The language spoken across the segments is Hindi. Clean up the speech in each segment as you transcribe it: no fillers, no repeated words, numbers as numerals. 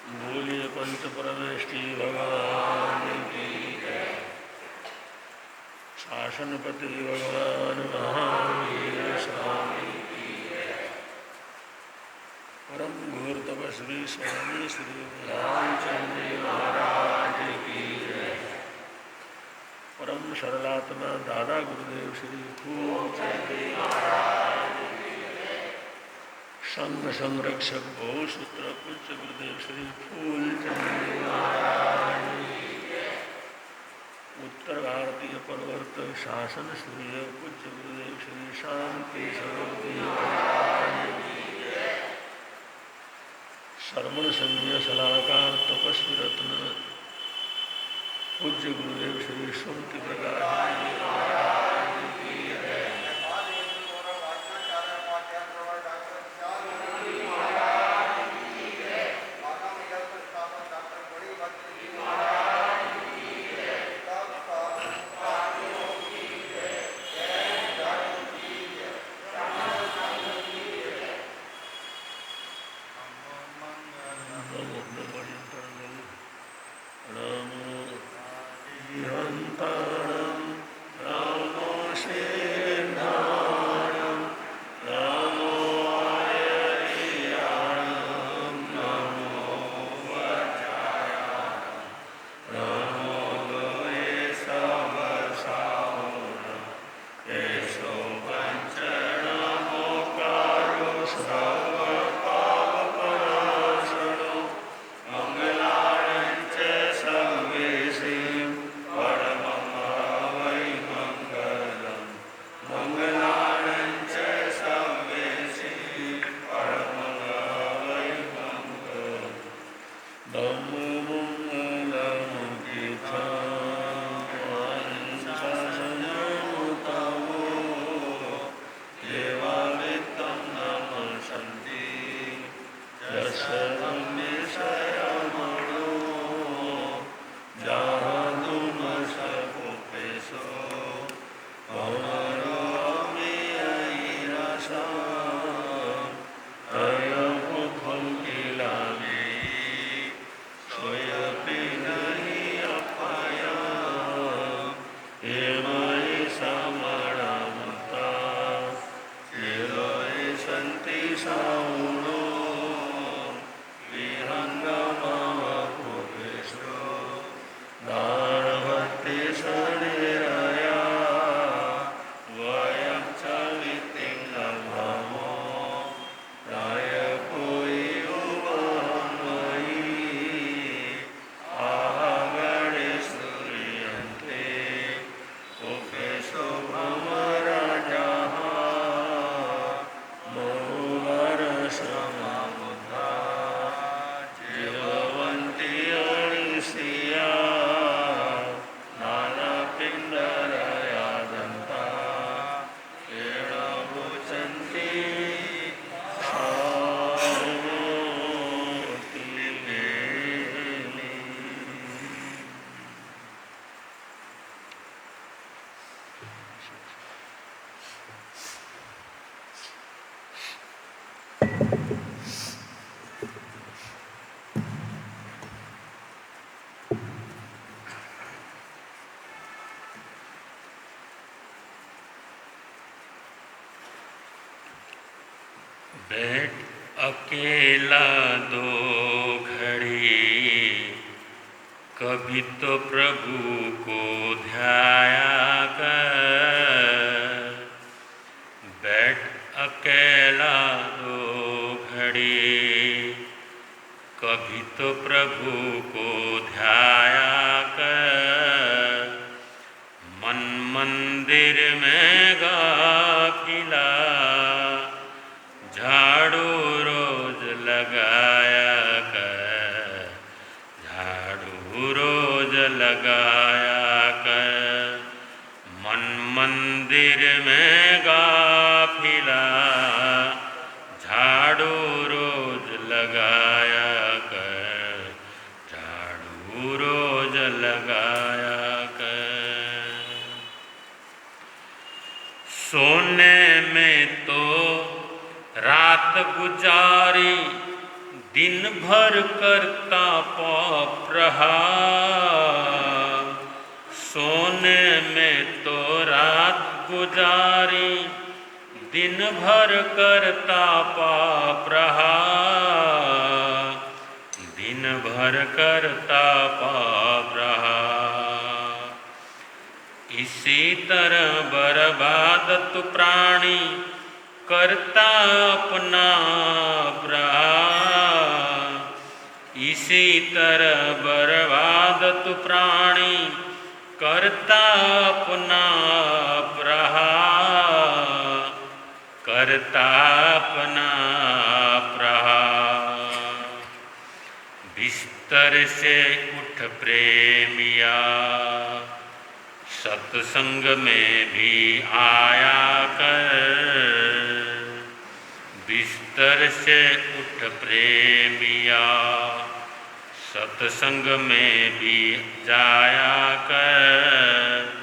बोलिए पंच परमेष्टि भगवान की जय। शासनपति भगवान महावीर स्वामी की जय। परम घोर तपस्वी स्वामी श्री रामचंद्र महाराज की जय। परम सरलात्मा दादा गुरुदेव श्री फूलचंद महाराज की जय। संघ संरक्षक भूसूत्र पूज्य गुरुदेव श्री फूलचंद महाराज की जय। उत्तर भारतीय प्रवर्तक शासन श्री पूज्य गुरुदेव श्री शांति स्वरूप महाराज की जय। श्रवण संज्ञ सलाहकार तपस्वी रत्न पूज्य गुरुदेव श्री सुमति प्रकाश महाराज की जय। बैठ अकेला दो घड़ी, कभी तो प्रभु को ध्याया कर। बैठ अकेला दो घड़ी, कभी तो प्रभु को ध्याया कर। मन मंदिर में गाफिला, झाड़ू रोज लगाया कर। झाड़ू रोज लगाया कर। मन मंदिर में गाफिला, झाड़ू रोज लगाया कर। झाड़ू रोज लगाया कर। सोने में तो रात गुजारी, दिन भर करता पाप रहा। सोने में तो रात गुजारी, दिन भर करता पाप रहा। दिन भर करता पाप रहा। इसी तरह बर्बाद तू प्राणी, करता अपना रहा। इसी तरह बर्बाद तू प्राणी, करता अपना रहा। करता अपना रहा। बिस्तर से उठ प्रेमिया, सत्संग में भी आया कर। बिस्तर से उठ प्रेमिया, सत्संग में भी जाया कर।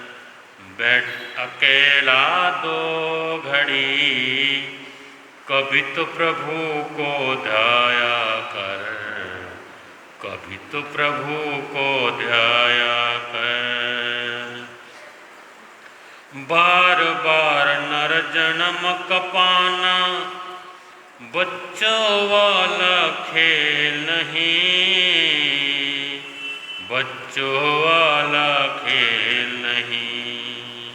बैठ अकेला दो घड़ी, कभी तो प्रभु को ध्याया कर। कभी तो प्रभु को ध्याया कर। बार बार नर जन्म कपाना, बच्चों वाला खेल नहीं। बच्चों वाला खेल नहीं।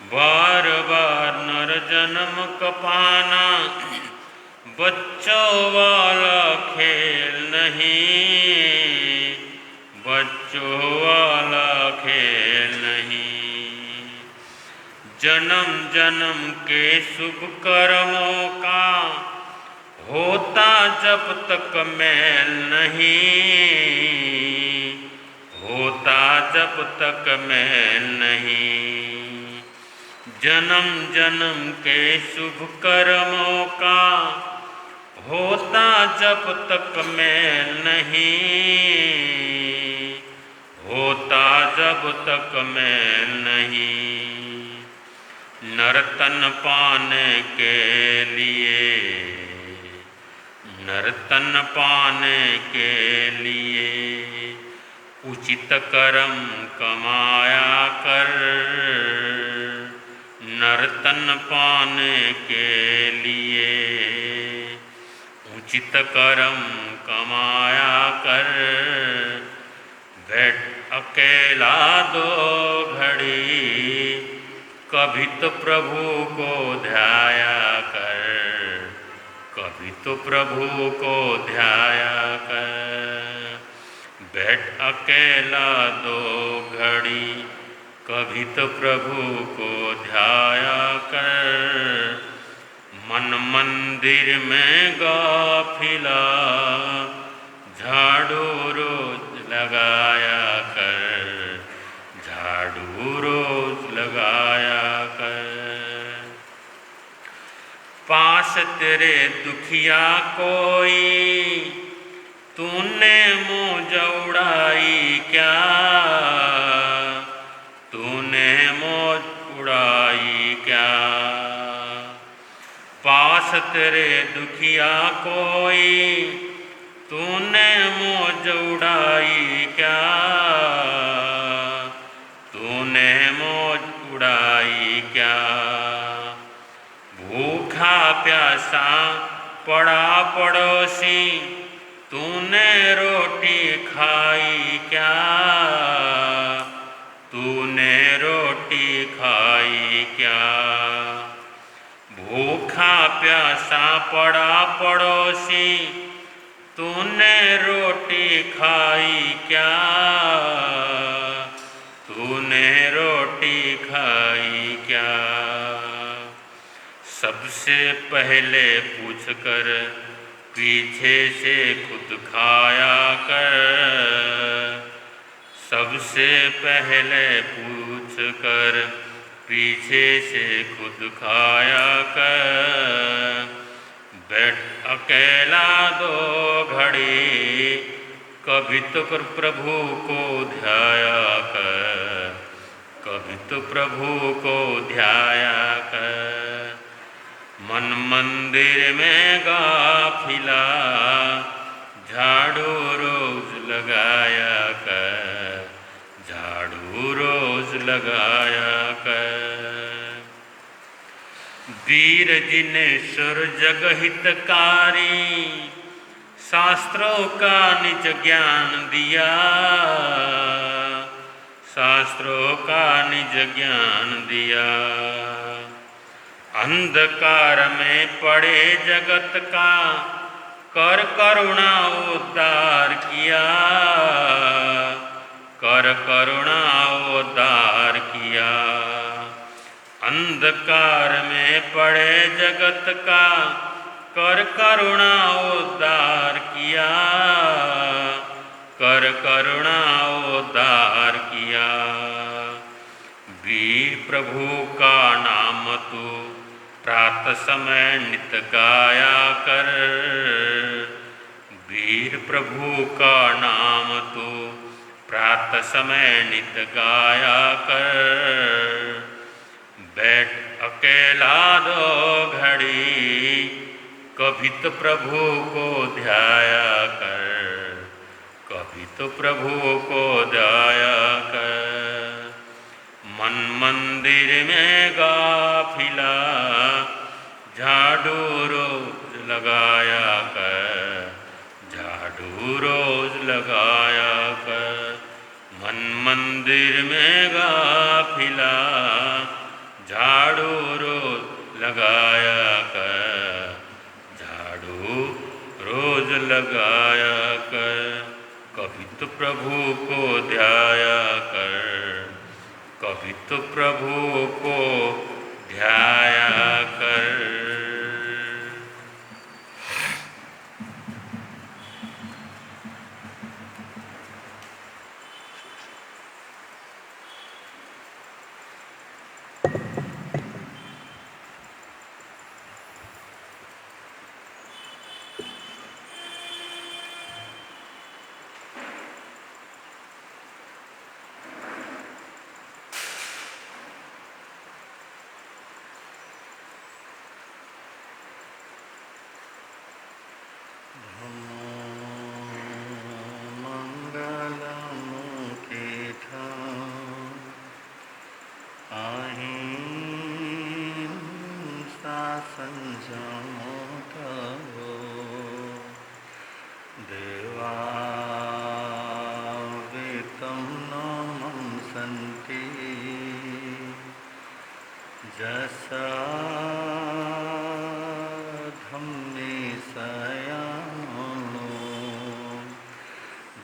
बार बार नर जन्म कपाना, बच्चों वाला खेल नहीं। बच्चों वाला खेल नहीं। जन्म जन्म के शुभ कर्मों का होता जब तक मेल नहीं। होता जब तक मेल नहीं। जन्म जन्म के शुभ कर्मों का होता जब तक मेल नहीं। होता जब तक मेल नहीं। नर्तन पाने के लिए, नर्तन पाने के लिए उचित कर्म कमाया कर। नर्तन पाने के लिए उचित कर्म कमाया कर। बैठ अकेला दो घड़ी, कभी तो प्रभु को ध्याया कर। कभी तो प्रभु को ध्याया कर। बैठ अकेला दो घड़ी, कभी तो प्रभु को ध्याया कर। मन मंदिर में गाफिला, झाड़ू रोज लगाया कर। झाड़ू रोज लगाया कर। पास तेरे दुखिया कोई, तूने मौज उड़ाई क्या। तूने मौज उड़ाई क्या। पास तेरे दुखिया कोई, तूने मौज उड़ाई क्या। तूने मौज उड़ाई क्या। भूखा प्यासा पड़ा पड़ोसी, तूने रोटी खाई क्या। तूने रोटी खाई क्या। भूखा प्यासा पड़ा पड़ोसी, तूने रोटी खाई क्या। तूने रोटी खाई क्या। सबसे पहले पूछ कर पीछे से खुद खाया कर। सबसे पहले पूछ कर पीछे से खुद खाया कर। बैठ अकेला दो घड़ी, कभी तो प्रभु को ध्याया कर। कभी तो प्रभु को ध्याया कर। मंदिर में गाफिला झाड़ू रोज लगाया कर, झाड़ू रोज लगाया कर। वीर जिने सुर जग हितकारी शास्त्रों का निज ज्ञान दिया, शास्त्रों का निज ज्ञान दिया। अंधकार में पड़े जगत का कर करुणा उद्धार किया, कर करुणा उद्धार किया। अंधकार में पड़े जगत का कर करुणा उद्धार किया, कर करुणा उद्धार किया। वीर प्रभु का नाम तू प्रातः समय नित गाया कर, वीर प्रभु का नाम तू प्रातः समय नित गाया कर। बैठ अकेला दो घड़ी कभी तो प्रभु को ध्याया कर, कभी तो प्रभु को ध्याया कर। मन मंदिर में गाफिला झाड़ू रोज लगाया कर, झाड़ू रोज लगाया कर। मन मंदिर में गाफिला झाड़ू रोज लगाया कर, झाड़ू रोज लगाया कर। कभी तो प्रभु को ध्याया कर, कभी तो प्रभु को ध्याया कर।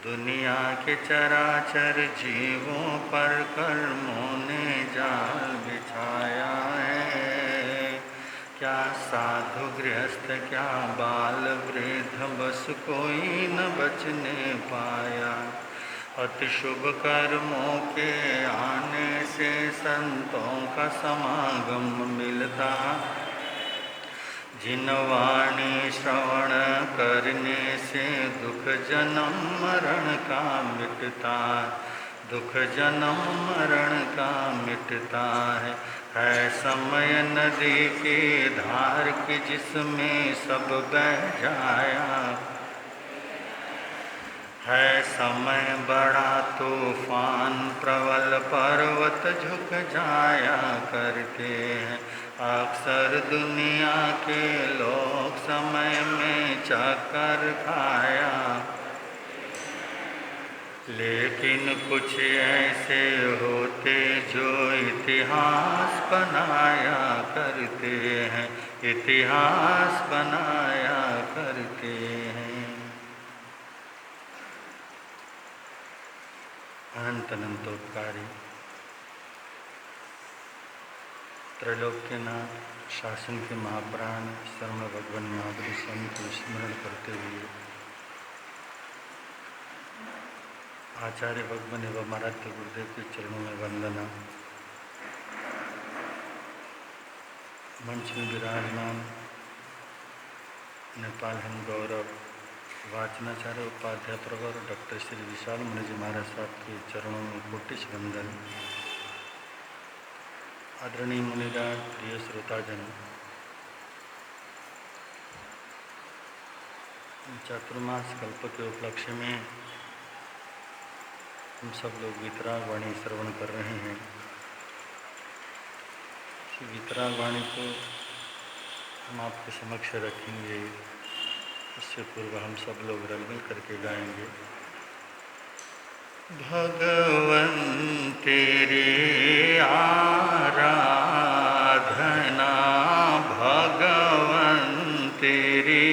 दुनिया के चराचर जीवों पर कर्मों ने जाल बिछाया है। क्या साधु गृहस्थ क्या बाल वृद्ध बस कोई न बचने पाया। अति शुभ कर्मों के आने से संतों का समागम मिलता। जिन वाणी श्रवण करने से दुख जन्म मरण का मिटता, दुख जन्म मरण का मिटता है समय नदी की धार की जिसमें सब बह जाया। है समय बड़ा तूफान प्रबल पर्वत झुक जाया करते हैं। अक्सर दुनिया के लोग समय में चक्कर खाया, लेकिन कुछ ऐसे होते जो इतिहास बनाया करते हैं, इतिहास बनाया करते हैं। अनंत अनंतोपकारी त्रैलोक्यनाथ शासन के महाप्राण शरण भगवान महाबली स्वामी को स्मरण करते हुए आचार्य भगवान एवं आराध्य गुरुदेव के चरणों में वंदना। मंच में विराजमान नेपाल हम गौरव वाचनाचार्य उपाध्याय और डॉक्टर श्री विशाल मुनि जी महाराज साहब के चरणों में कोटि वंदन। आदरणीय मुनिराज, प्रिय श्रोताजन, चातुर्मास कल्प के उपलक्ष्य में हम सब लोग वितराग वाणी श्रवण कर रहे हैं। वितराग वाणी को हम आपके समक्ष रखेंगे, उससे पूर्व हम सब लोग रलमिल करके गाएंगे। भगवन तेरे आराधना, भगवन तेरे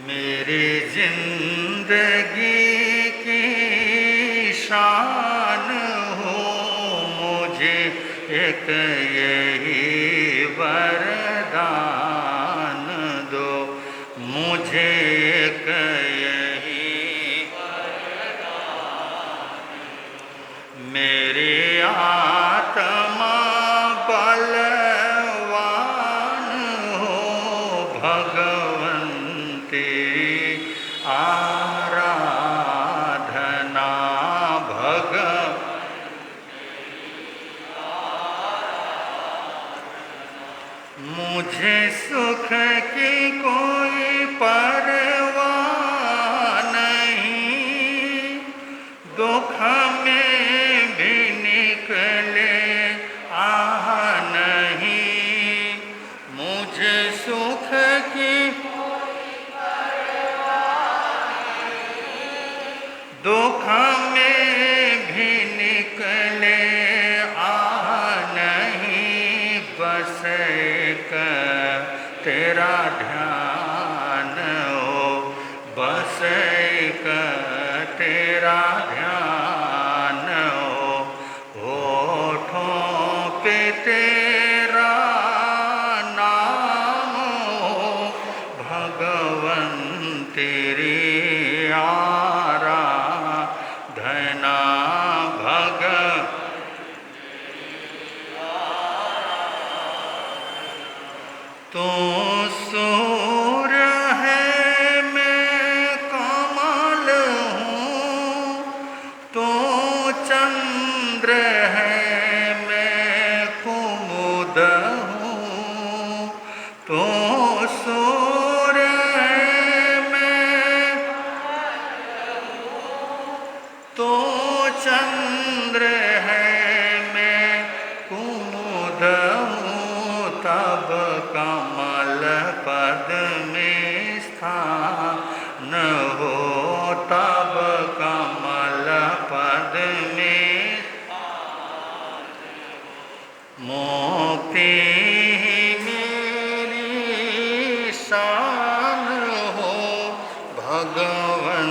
मेरी जिंदगी की शान हो, मुझे एक यही वरदान दो, मुझे एक यही वरदान। मेरी आत्मा बलवान हो, भगवन तेरी आराधना, भगवन मुझे सुख की कोई परवाह नहीं, दुख में भी निकले आह नहीं, मुझे सुख की दुख में भी निकले आह नहीं, बस एक तेरा ध्यान हो, बस एक तेरा ध्यान हो, होठों पे तेरा नाम हो, भगवन तेरी आराधना, भगवन तू सूर्य है मैं कमल हूँ, तू चंद्र है मैं कुमुद हूँ, तू सूर्य है मैं तो चंद्र है मैं कुमुद हूँ, तब कमल पद में स्थान हो, तब कमल पद में मोक्ति ही मेरी शान हो, भगवन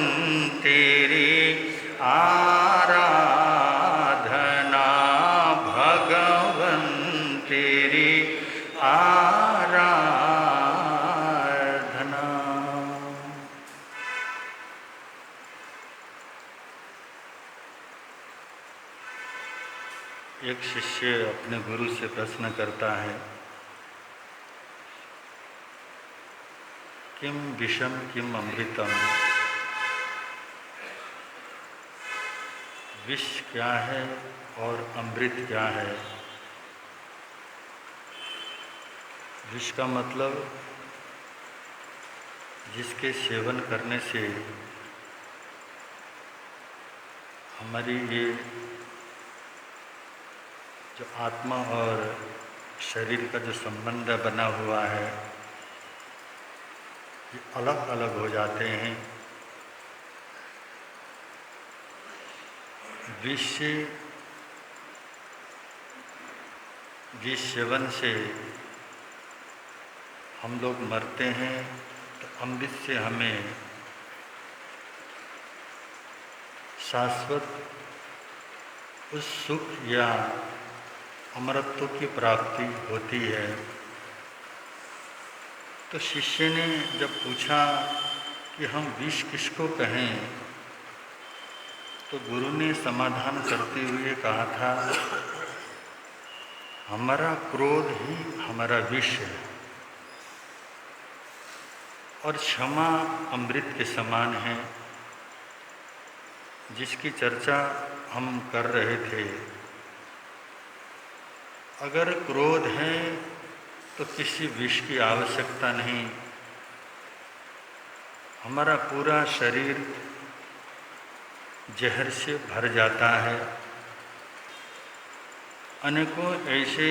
तेरी आराधना, भगवन तेरी आराधना। एक शिष्य अपने गुरु से प्रश्न करता है, किम विषम किम अमृतम, विष क्या है और अमृत क्या है। विष का मतलब जिसके सेवन करने से हमारी ये जो आत्मा और शरीर का जो संबंध बना हुआ है ये अलग अलग हो जाते हैं। विष जिस सेवन से हम लोग मरते हैं, तो अमृत से हमें शाश्वत उस सुख या अमरत्व की प्राप्ति होती है। तो शिष्य ने जब पूछा कि हम विष किसको कहें, तो गुरु ने समाधान करते हुए कहा था, हमारा क्रोध ही हमारा विष है और क्षमा अमृत के समान है, जिसकी चर्चा हम कर रहे थे। अगर क्रोध है तो किसी विष की आवश्यकता नहीं। हमारा पूरा शरीर जहर से भर जाता है। अनेकों ऐसे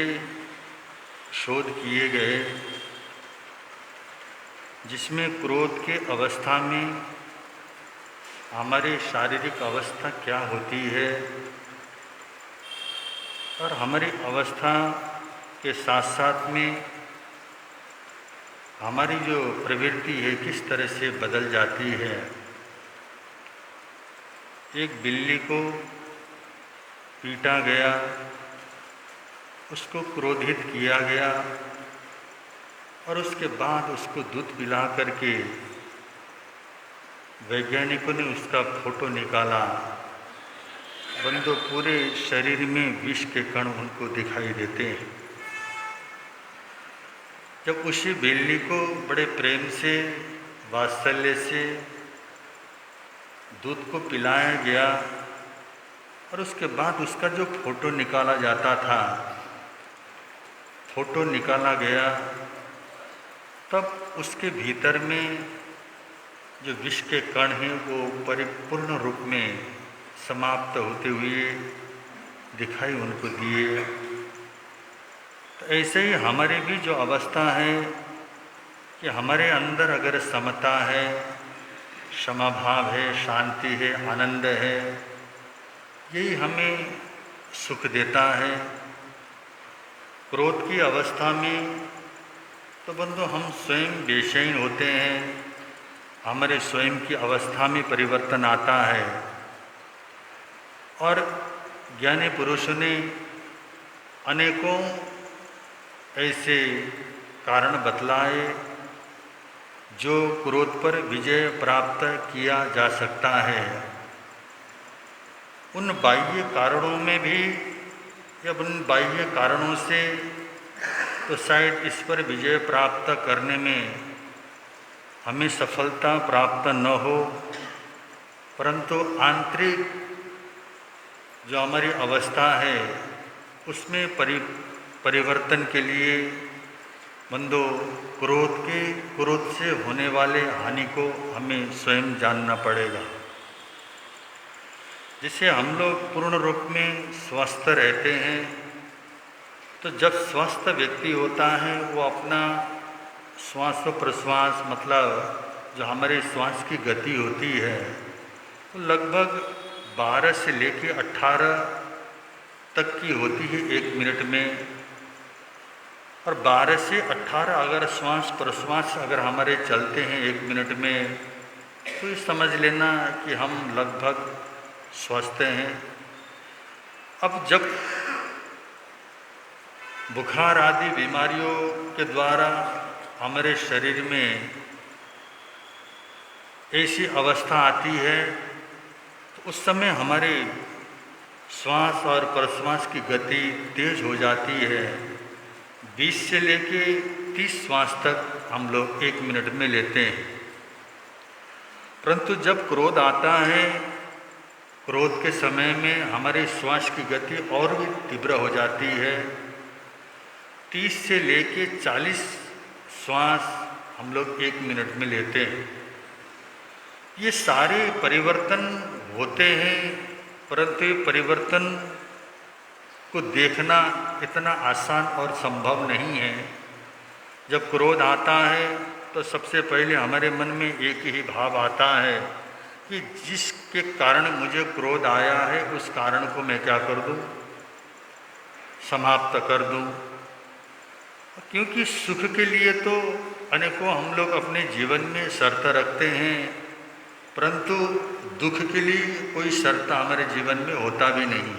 शोध किए गए जिसमें क्रोध के अवस्था में हमारी शारीरिक अवस्था क्या होती है और हमारी अवस्था के साथ साथ में हमारी जो प्रवृत्ति है किस तरह से बदल जाती है। एक बिल्ली को पीटा गया, उसको क्रोधित किया गया और उसके बाद उसको दूध पिला करके वैज्ञानिकों ने उसका फोटो निकाला। बंदो पूरे शरीर में विष के कण उनको दिखाई देते हैं। जब उसी बिल्ली को बड़े प्रेम से, वात्सल्य से दूध को पिलाया गया और उसके बाद उसका जो फोटो निकाला जाता था, फोटो निकाला गया, तब उसके भीतर में जो विष के कण हैं वो परिपूर्ण रूप में समाप्त होते हुए दिखाई उनको दिए। तो ऐसे ही हमारी भी जो अवस्था है कि हमारे अंदर अगर समता है, क्षमाभाव है, शांति है, आनंद है, यही हमें सुख देता है। क्रोध की अवस्था में तो बंधु हम स्वयं बेचैन होते हैं, हमारे स्वयं की अवस्था में परिवर्तन आता है। और ज्ञानी पुरुषों ने अनेकों ऐसे कारण बतलाए जो क्रोध पर विजय प्राप्त किया जा सकता है। उन बाह्य कारणों में भी या उन बाह्य कारणों से तो शायद इस पर विजय प्राप्त करने में हमें सफलता प्राप्त न हो, परंतु आंतरिक जो हमारी अवस्था है उसमें परिवर्तन के लिए बंदो क्रोध से होने वाले हानि को हमें स्वयं जानना पड़ेगा, जिससे हम लोग पूर्ण रूप में स्वस्थ रहते हैं। तो जब स्वस्थ व्यक्ति होता है वो अपना श्वास प्रश्वास मतलब जो हमारे श्वास की गति होती है तो लगभग 12 से लेकर 18 तक की होती है 1 मिनट में। और 12 से 18 अगर श्वास प्रश्वास अगर हमारे चलते हैं 1 मिनट में तो ये समझ लेना कि हम लगभग स्वस्थ हैं। अब जब बुखार आदि बीमारियों के द्वारा हमारे शरीर में ऐसी अवस्था आती है तो उस समय हमारे श्वास और प्रश्वास की गति तेज हो जाती है। 20 से लेके 30 श्वास तक हम लोग 1 मिनट में लेते हैं। परंतु जब क्रोध आता है, क्रोध के समय में हमारे श्वास की गति और भी तीव्र हो जाती है। 30 से लेके 40 श्वास हम लोग 1 मिनट में लेते हैं। ये सारे परिवर्तन होते हैं, परंतु ये परिवर्तन को देखना इतना आसान और संभव नहीं है। जब क्रोध आता है तो सबसे पहले हमारे मन में एक ही भाव आता है कि जिसके कारण मुझे क्रोध आया है उस कारण को मैं क्या कर दूं, समाप्त कर दूं। क्योंकि सुख के लिए तो अनेकों हम लोग अपने जीवन में शर्त रखते हैं, परंतु दुख के लिए कोई शर्त हमारे जीवन में होता भी नहीं।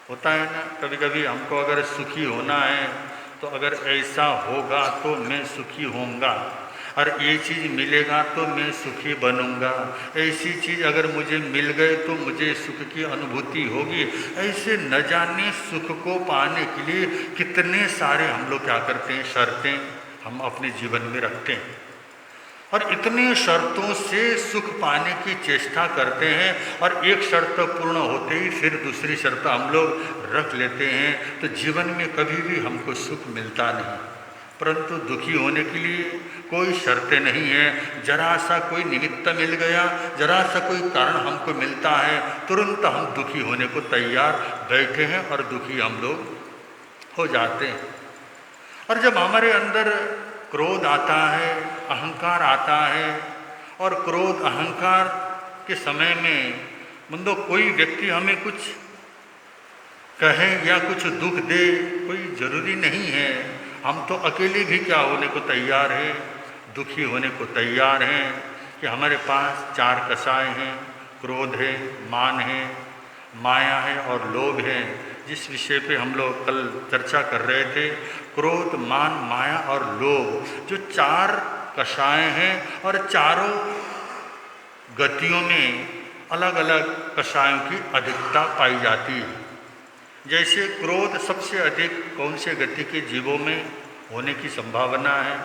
होता है ना, कभी कभी हमको अगर सुखी होना है तो अगर ऐसा होगा तो मैं सुखी होऊंगा, और ये चीज़ मिलेगा तो मैं सुखी बनूंगा, ऐसी चीज़ अगर मुझे मिल गए तो मुझे सुख की अनुभूति होगी। ऐसे न जाने सुख को पाने के लिए कितने सारे हम लोग क्या करते हैं, शर्तें हम अपने जीवन में रखते हैं, और इतने शर्तों से सुख पाने की चेष्टा करते हैं, और एक शर्त पूर्ण होते ही फिर दूसरी शर्त हम लोग रख लेते हैं। तो जीवन में कभी भी हमको सुख मिलता नहीं। परंतु दुखी होने के लिए कोई शर्तें नहीं है। जरा सा कोई निमित्त मिल गया, जरा सा कोई कारण हमको मिलता है, तुरंत हम दुखी होने को तैयार बैठे हैं और दुखी हम लोग हो जाते हैं। और जब हमारे अंदर क्रोध आता है, अहंकार आता है, और क्रोध अहंकार के समय में बंदो कोई व्यक्ति हमें कुछ कहे या कुछ दुख दे, कोई ज़रूरी नहीं है। हम तो अकेले भी क्या होने को तैयार हैं, दुखी होने को तैयार हैं कि हमारे पास 4 कषाय हैं, क्रोध है, मान है, माया है और लोभ है। जिस विषय पे हम लोग कल चर्चा कर रहे थे, क्रोध, मान, माया और लोभ, जो 4 कषाय हैं और चारों गतियों में अलग अलग कषायों की अधिकता पाई जाती है। जैसे क्रोध सबसे अधिक कौन से गति के जीवों में होने की संभावना है?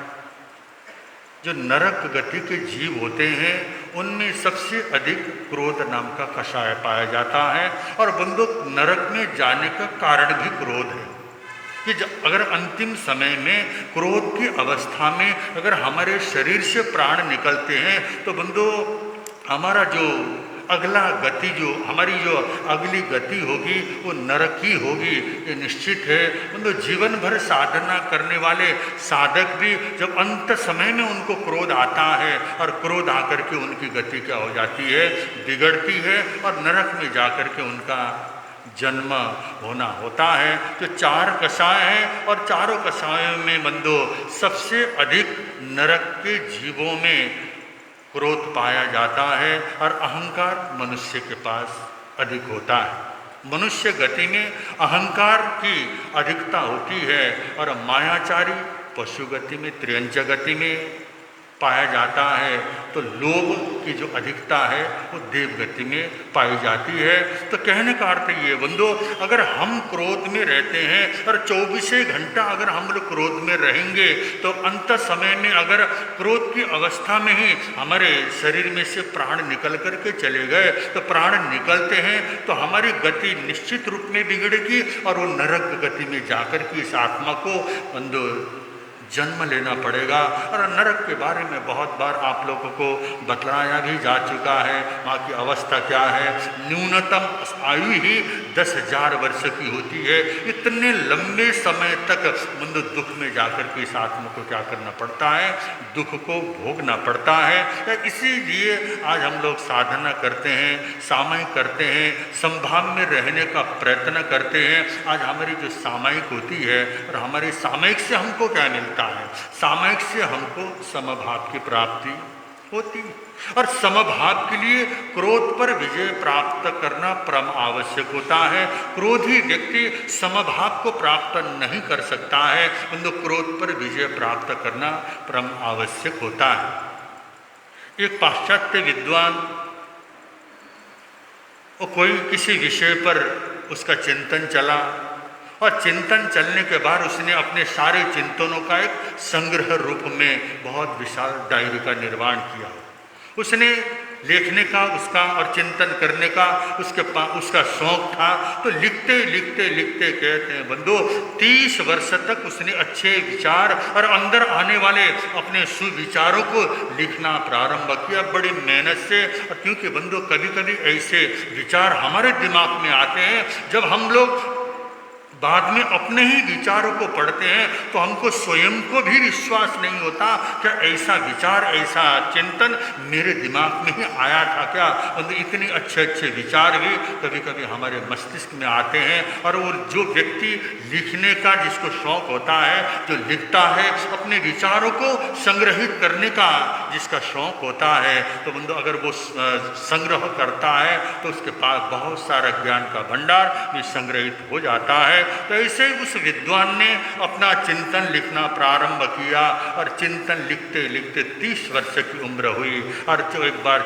जो नरक गति के जीव होते हैं उनमें सबसे अधिक क्रोध नाम का कषाय पाया जाता है। और बंदो नरक में जाने का कारण भी क्रोध है कि अगर अंतिम समय में क्रोध की अवस्था में अगर हमारे शरीर से प्राण निकलते हैं तो बंदो हमारा जो अगला गति, जो हमारी जो अगली गति होगी वो नरक ही होगी, ये निश्चित है। मतलब जीवन भर साधना करने वाले साधक भी जब अंत समय में उनको क्रोध आता है और क्रोध आकर के उनकी गति क्या हो जाती है, बिगड़ती है और नरक में जाकर के उनका जन्म होना होता है। जो 4 कषाय हैं और चारों कषायों में बंदो सबसे अधिक नरक के जीवों में क्रोध पाया जाता है और अहंकार मनुष्य के पास अधिक होता है। मनुष्य गति में अहंकार की अधिकता होती है और मायाचारी पशु गति में, त्रियंच गति में पाया जाता है। तो लोभ की जो अधिकता है वो देव गति में पाई जाती है। तो कहने का अर्थ ये बंदो, अगर हम क्रोध में रहते हैं और 24 घंटा अगर हम लोग क्रोध में रहेंगे तो अंत समय में अगर क्रोध की अवस्था में ही हमारे शरीर में से प्राण निकल करके चले गए तो प्राण निकलते हैं तो हमारी गति निश्चित रूप में बिगड़ेगी और वो नरक गति में जाकर के इस आत्मा को बंदो जन्म लेना पड़ेगा। और नरक के बारे में बहुत बार आप लोगों को बतलाया भी जा चुका है। वहाँ की अवस्था क्या है, न्यूनतम आयु ही 10,000 वर्ष की होती है। इतने लंबे समय तक बंदो दुख में जाकर के इस आत्मा को क्या करना पड़ता है, दुख को भोगना पड़ता है। इसीलिए आज हम लोग साधना करते हैं, सामयिक करते हैं, संभाव में रहने का प्रयत्न करते हैं। आज हमारी जो सामयिक होती है और हमारे सामयिक से हमको क्या मिलता है, सामयिक से हमको समभाव की प्राप्ति होती है। और समभाव के लिए क्रोध पर विजय प्राप्त करना परम आवश्यक होता है। क्रोधी व्यक्ति समभाव को प्राप्त नहीं कर सकता है, किंतु क्रोध पर विजय प्राप्त करना परम आवश्यक होता है। एक पाश्चात्य विद्वान कोई किसी विषय पर उसका चिंतन चला और चिंतन चलने के बाद उसने अपने सारे चिंतनों का एक संग्रह रूप में बहुत विशाल डायरी का निर्माण किया। उसने लिखने का उसका और चिंतन करने का उसका शौक था। तो लिखते लिखते लिखते कहते हैं बंधु 30 वर्ष तक उसने अच्छे विचार और अंदर आने वाले अपने सुविचारों को लिखना प्रारंभ किया बड़ी मेहनत से। और क्योंकि बंधु कभी कभी ऐसे विचार हमारे दिमाग में आते हैं, जब हम लोग बाद में अपने ही विचारों को पढ़ते हैं तो हमको स्वयं को भी विश्वास नहीं होता कि ऐसा विचार, ऐसा चिंतन मेरे दिमाग में ही आया था क्या। मतलब इतने अच्छे अच्छे विचार भी कभी कभी हमारे मस्तिष्क में आते हैं। और वो जो व्यक्ति लिखने का जिसको शौक होता है, जो लिखता है, अपने विचारों को संग्रहित करने का जिसका शौक होता है, तो बंधु अगर वो संग्रह करता है तो उसके पास बहुत सारा ज्ञान का भंडार भी संग्रहित हो जाता है। तो ऐसे उस विद्वान ने अपना चिंतन लिखना प्रारंभ किया और चिंतन लिखते लिखते 30 वर्ष की उम्र हुई। और जो एक बार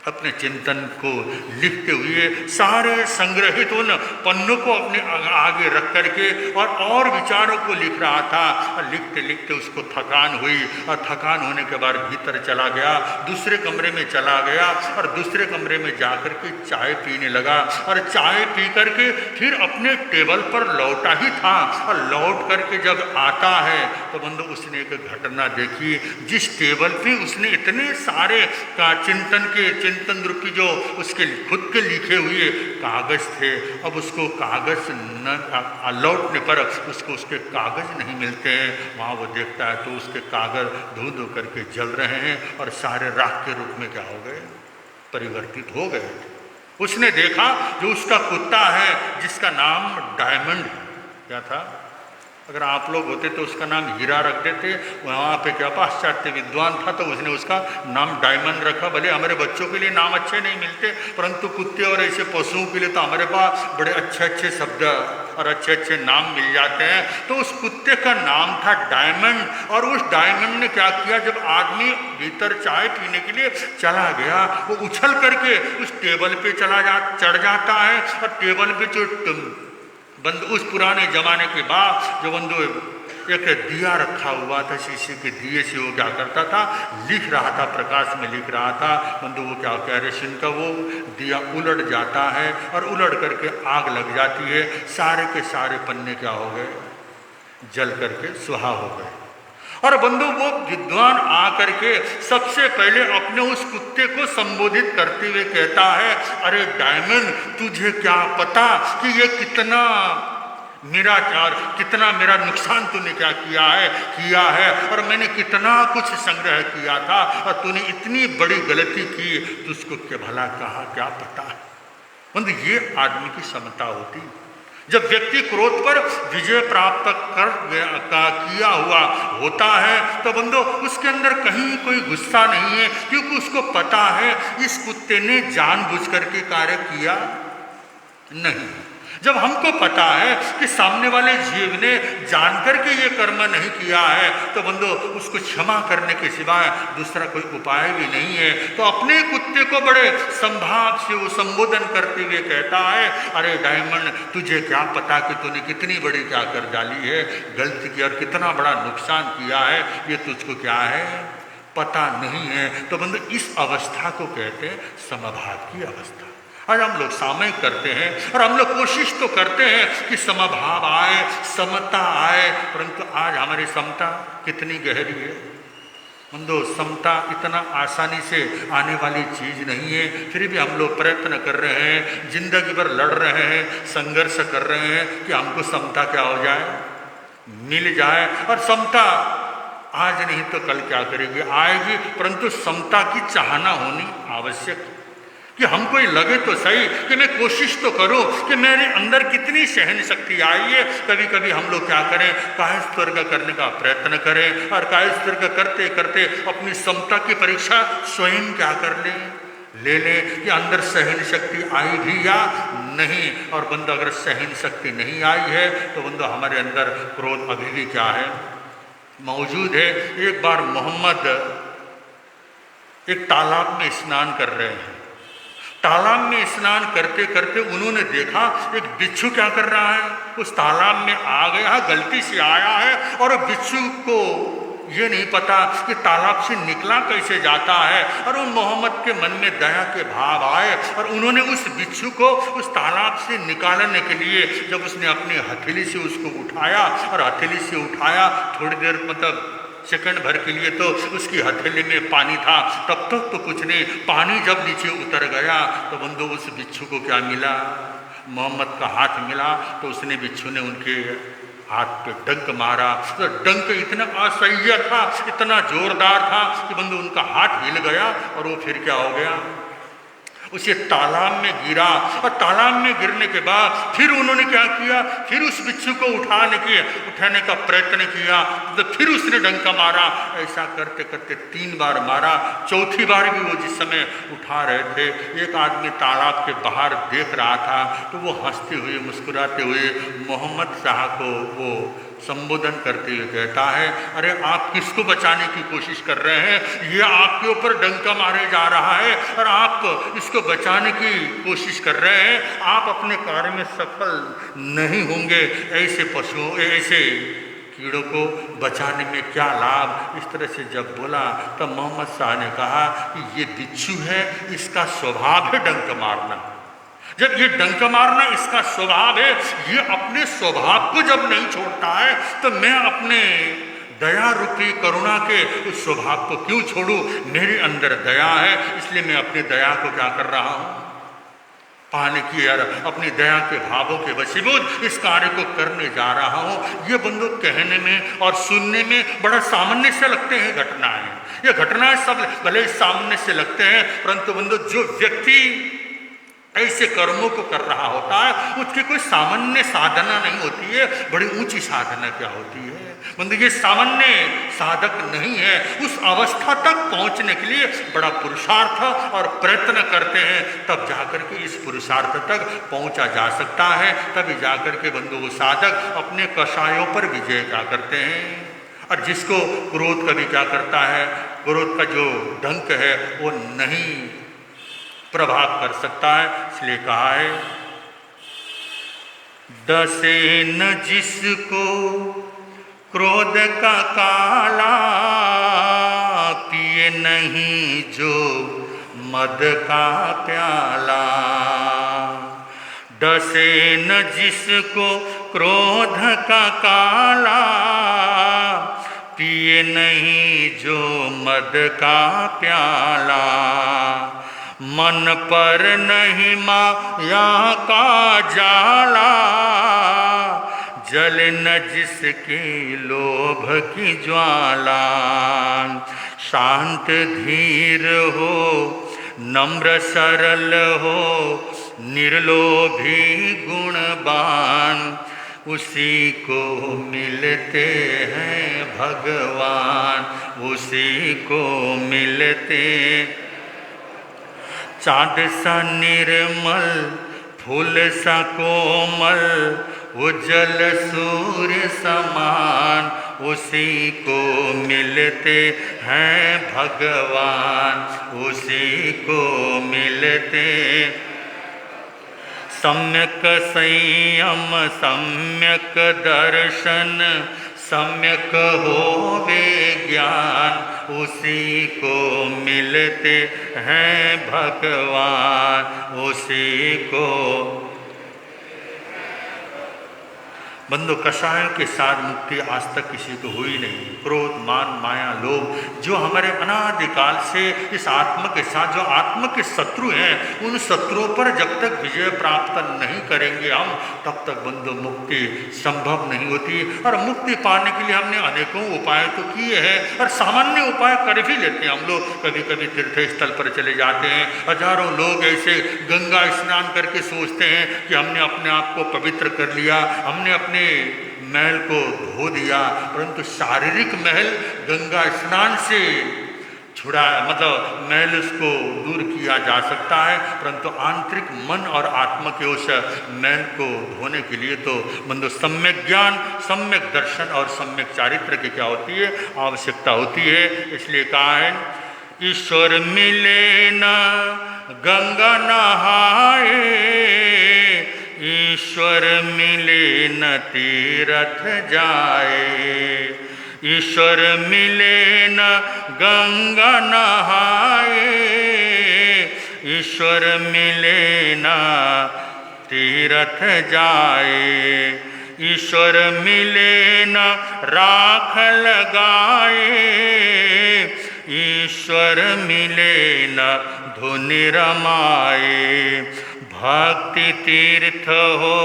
अपने चिंतन को लिखते हुए सारे संग्रहित उन पन्नों को अपने आगे रख करके और विचारों को लिख रहा था। और लिखते लिखते उसको थकान हुई और थकान होने के बाद भीतर चला गया, दूसरे कमरे में चला गया और दूसरे कमरे में जाकर के चाय पीने लगा। और चाय पी करके फिर अपने टेबल पर लौटा ही था और लौट करके जब आता है तो बंधु उसने एक घटना देखी। जिस टेबल पे उसने इतने सारे का चिंतन रूपी जो उसके खुद के लिखे हुए कागज थे, अब उसको कागज न लौटने पर उसको उसके कागज नहीं मिलते हैं। वहाँ वो देखता है तो उसके कागज धो धो करके जल रहे हैं और सारे राख के रूप में क्या हो गए, परिवर्तित हो गए। उसने देखा जो उसका कुत्ता है जिसका नाम डायमंड क्या था, अगर आप लोग होते तो उसका नाम हीरा रख देते। वहाँ पे क्या पाश्चात्य विद्वान था तो उसने उसका नाम डायमंड रखा। भले हमारे बच्चों के लिए नाम अच्छे नहीं मिलते, परंतु कुत्ते और ऐसे पशुओं के लिए तो हमारे पास बड़े अच्छे अच्छे शब्द और अच्छे अच्छे नाम मिल जाते हैं। तो उस कुत्ते का नाम था डायमंड। और उस डायमंड ने क्या किया, जब आदमी भीतर चाय पीने के लिए चला गया वो उछल करके उस टेबल पे चढ़ जाता है। और टेबल पे जो बंद उस पुराने जमाने के बाद जो बंधु एक दिया रखा हुआ था, शीशे के दिए से वो क्या करता था, लिख रहा था, प्रकाश में लिख रहा था। बंधु वो क्या केरोसिन का वो दिया उलट जाता है और उलट करके आग लग जाती है। सारे के सारे पन्ने क्या हो गए, जल करके सुहा हो गए। और बंधु वो विद्वान आकर के सबसे पहले अपने उस कुत्ते को संबोधित करते हुए कहता है, अरे डायमंड तुझे क्या पता कि ये कितना मेरा नुकसान तूने क्या किया है और मैंने कितना कुछ संग्रह किया था और तूने इतनी बड़ी गलती की, तुझको क्या भला कहा क्या पता है। बंधु ये आदमी की क्षमता होती। जब व्यक्ति क्रोध पर विजय प्राप्त किया हुआ होता है तो बंधु उसके अंदर कहीं कोई गुस्सा नहीं है, क्योंकि उसको पता है इस कुत्ते ने जानबूझ करके कार्य किया नहीं। जब हमको पता है कि सामने वाले जीव ने जानकर के ये कर्म नहीं किया है तो बंधु उसको क्षमा करने के सिवाय दूसरा कोई उपाय भी नहीं है। तो अपने कुत्ते को बड़े संभाव से वो संबोधन करते हुए कहता है, अरे डायमंड तुझे क्या पता कि तूने कितनी बड़ी क्या कर डाली है, गलती की और कितना बड़ा नुकसान किया है, ये तुझको क्या है पता नहीं है। तो बंधु इस अवस्था को कहते हैं समभाव की अवस्था। आज हम लोग सामयिक करते हैं और हम लोग कोशिश तो करते हैं कि समभाव आए, समता आए, परंतु आज हमारी समता कितनी गहरी है। बंधु समता इतना आसानी से आने वाली चीज़ नहीं है, फिर भी हम लोग प्रयत्न कर रहे हैं, जिंदगी भर लड़ रहे हैं, संघर्ष कर रहे हैं कि हमको समता क्या हो जाए, मिल जाए। और समता आज नहीं तो कल क्या करेगी, आएगी, परंतु समता की चाहना होनी आवश्यक है कि हमको ये लगे तो सही कि मैं कोशिश तो करूं कि मेरे अंदर कितनी सहन शक्ति आई है। कभी कभी हम लोग क्या करें, कायस्वर्ग करने का प्रयत्न करें और कायस्वर्ग करते करते अपनी समता की परीक्षा स्वयं क्या कर ले लें कि अंदर सहन शक्ति आई भी या नहीं। और बंदो अगर सहन शक्ति नहीं आई है तो बंदो हमारे अंदर क्रोध अभी भी क्या है मौजूद है। एक बार मोहम्मद एक तालाब में स्नान कर रहे हैं। तालाब में स्नान करते करते उन्होंने देखा एक बिच्छू क्या कर रहा है, उस तालाब में आ गया, गलती से आया है और बिच्छू को ये नहीं पता कि तालाब से निकला कैसे जाता है। और उन मोहम्मद के मन में दया के भाव आए और उन्होंने उस बिच्छू को उस तालाब से निकालने के लिए जब उसने अपनी हथेली से उसको उठाया और हथेली से उठाया, थोड़ी देर मतलब सेकंड भर के लिए तो उसकी हथेली में पानी था, तब तक तो कुछ नहीं। पानी जब नीचे उतर गया तो बंधु उस बिच्छू को क्या मिला, मोहम्मद का हाथ मिला। तो उसने बिच्छू ने उनके हाथ पे डंक मारा। तो डंक इतना असह्य था, इतना जोरदार था कि बंधु उनका हाथ हिल गया और वो फिर क्या हो गया, उसे तालाब में गिरा। और तालाब में गिरने के बाद फिर उन्होंने क्या किया, फिर उस बिच्छू को उठाने का प्रयत्न किया तो फिर उसने डंका मारा। ऐसा करते करते 3 बार मारा। चौथी बार भी वो जिस समय उठा रहे थे, एक आदमी तालाब के बाहर देख रहा था तो वो हंसते हुए मुस्कुराते हुए मोहम्मद शाह को वो संबोधन करते हुए कहता है, अरे आप किसको बचाने की कोशिश कर रहे हैं, ये आपके ऊपर डंका मारे जा रहा है और आप आप इसको बचाने की कोशिश कर रहे हैं, आप अपने कार्य में सफल नहीं होंगे। ऐसे पशुओं, ऐसे कीड़ों को बचाने में क्या लाभ। इस तरह से जब बोला तब मोहम्मद शाह ने कहा कि ये बिच्छू है, इसका स्वभाव है डंक मारना। जब ये डंक मारना इसका स्वभाव है, ये अपने स्वभाव को जब नहीं छोड़ता है तो मैं अपने दया रूपी करुणा के उस स्वभाव को क्यों छोड़ूं। मेरे अंदर दया है, इसलिए मैं अपनी दया को क्या कर रहा हूं, पाने की यार अपनी दया के भावों के वशीभूत इस कार्य को करने जा रहा हूं। ये बंदो कहने में और सुनने में बड़ा सामान्य से लगते हैं घटनाएं, ये घटनाएं सब भले सामान्य से लगते हैं, परंतु बंदो जो व्यक्ति ऐसे कर्मों को कर रहा होता है उसकी कोई सामान्य साधना नहीं होती है, बड़ी ऊंची साधना क्या होती है। बंदो ये सामान्य साधक नहीं है, उस अवस्था तक पहुंचने के लिए बड़ा पुरुषार्थ और प्रयत्न करते हैं, तब जाकर के इस पुरुषार्थ तक पहुंचा जा सकता है। तभी जाकर के बंदो वो साधक अपने कषायों पर विजय क्या करते हैं। और जिसको क्रोध कभी क्या करता है, क्रोध का जो डंक है वो नहीं प्रभाव कर सकता है। इसलिए कहा है डसे न जिसको क्रोध का काला, पिए नहीं जो मद का प्याला। डसे न जिसको क्रोध का काला, पिए नहीं जो मद का प्याला। मन पर नहीं माया का जाला, जल न जिसके लोभ की ज्वाला। शांत धीर हो, नम्र सरल हो, निर्लोभी गुणवान, उसी को मिलते हैं भगवान, उसी को मिलते। चाँद सा निर्मल, फूल सा कोमल, उज्जल सूर्य समान, उसी को मिलते हैं भगवान, उसी को मिलते। सम्यक संयम, सम्यक दर्शन, सम्यक होवे ज्ञान, उसी को मिलते हैं भगवान, उसी को। बंदो कषायों के साथ मुक्ति आज तक किसी को हुई नहीं। क्रोध, मान, माया, लोभ जो हमारे अनादिकाल से इस आत्मा के साथ, जो आत्मा के शत्रु हैं, उन शत्रुओं पर जब तक विजय प्राप्त नहीं करेंगे हम, तब तक बंदो मुक्ति संभव नहीं होती। और मुक्ति पाने के लिए हमने अनेकों उपाय तो किए हैं और सामान्य उपाय कर भी लेते हैं हम लोग। कभी कभी तीर्थ स्थल पर चले जाते हैं, हजारों लोग ऐसे गंगा स्नान करके सोचते हैं कि हमने अपने आप को पवित्र कर लिया, हमने अपने महल को धो दिया, परंतु शारीरिक महल गंगा स्नान से छुड़ा, मतलब महल उसको दूर किया जा सकता है, परंतु आंतरिक मन और आत्मा के उस महल को धोने के लिए तो बंदो सम्यक ज्ञान, सम्यक दर्शन और सम्यक चारित्र की क्या होती है, आवश्यकता होती है। इसलिए कहा है ईश्वर मिले न गंगा नहाए, ईश्वर मिले न तीरथ जाए। ईश्वर मिले न गंगा नहाए, ईश्वर मिले न तीरथ जाए। ईश्वर मिले न राख लगाए, ईश्वर मिले न धुनि रमाए। भक्ति तीर्थ हो,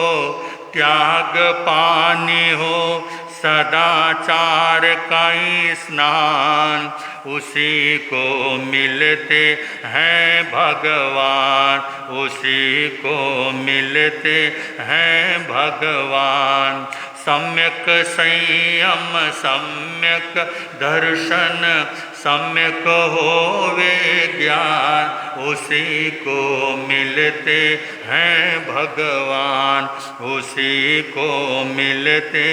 त्याग पानी हो, सदाचार का स्नान, उसी को मिलते हैं भगवान, उसी को मिलते हैं भगवान। सम्यक संयम, सम्यक दर्शन, सम्यक होवे ज्ञान, उसी को मिलते हैं भगवान, उसी को मिलते।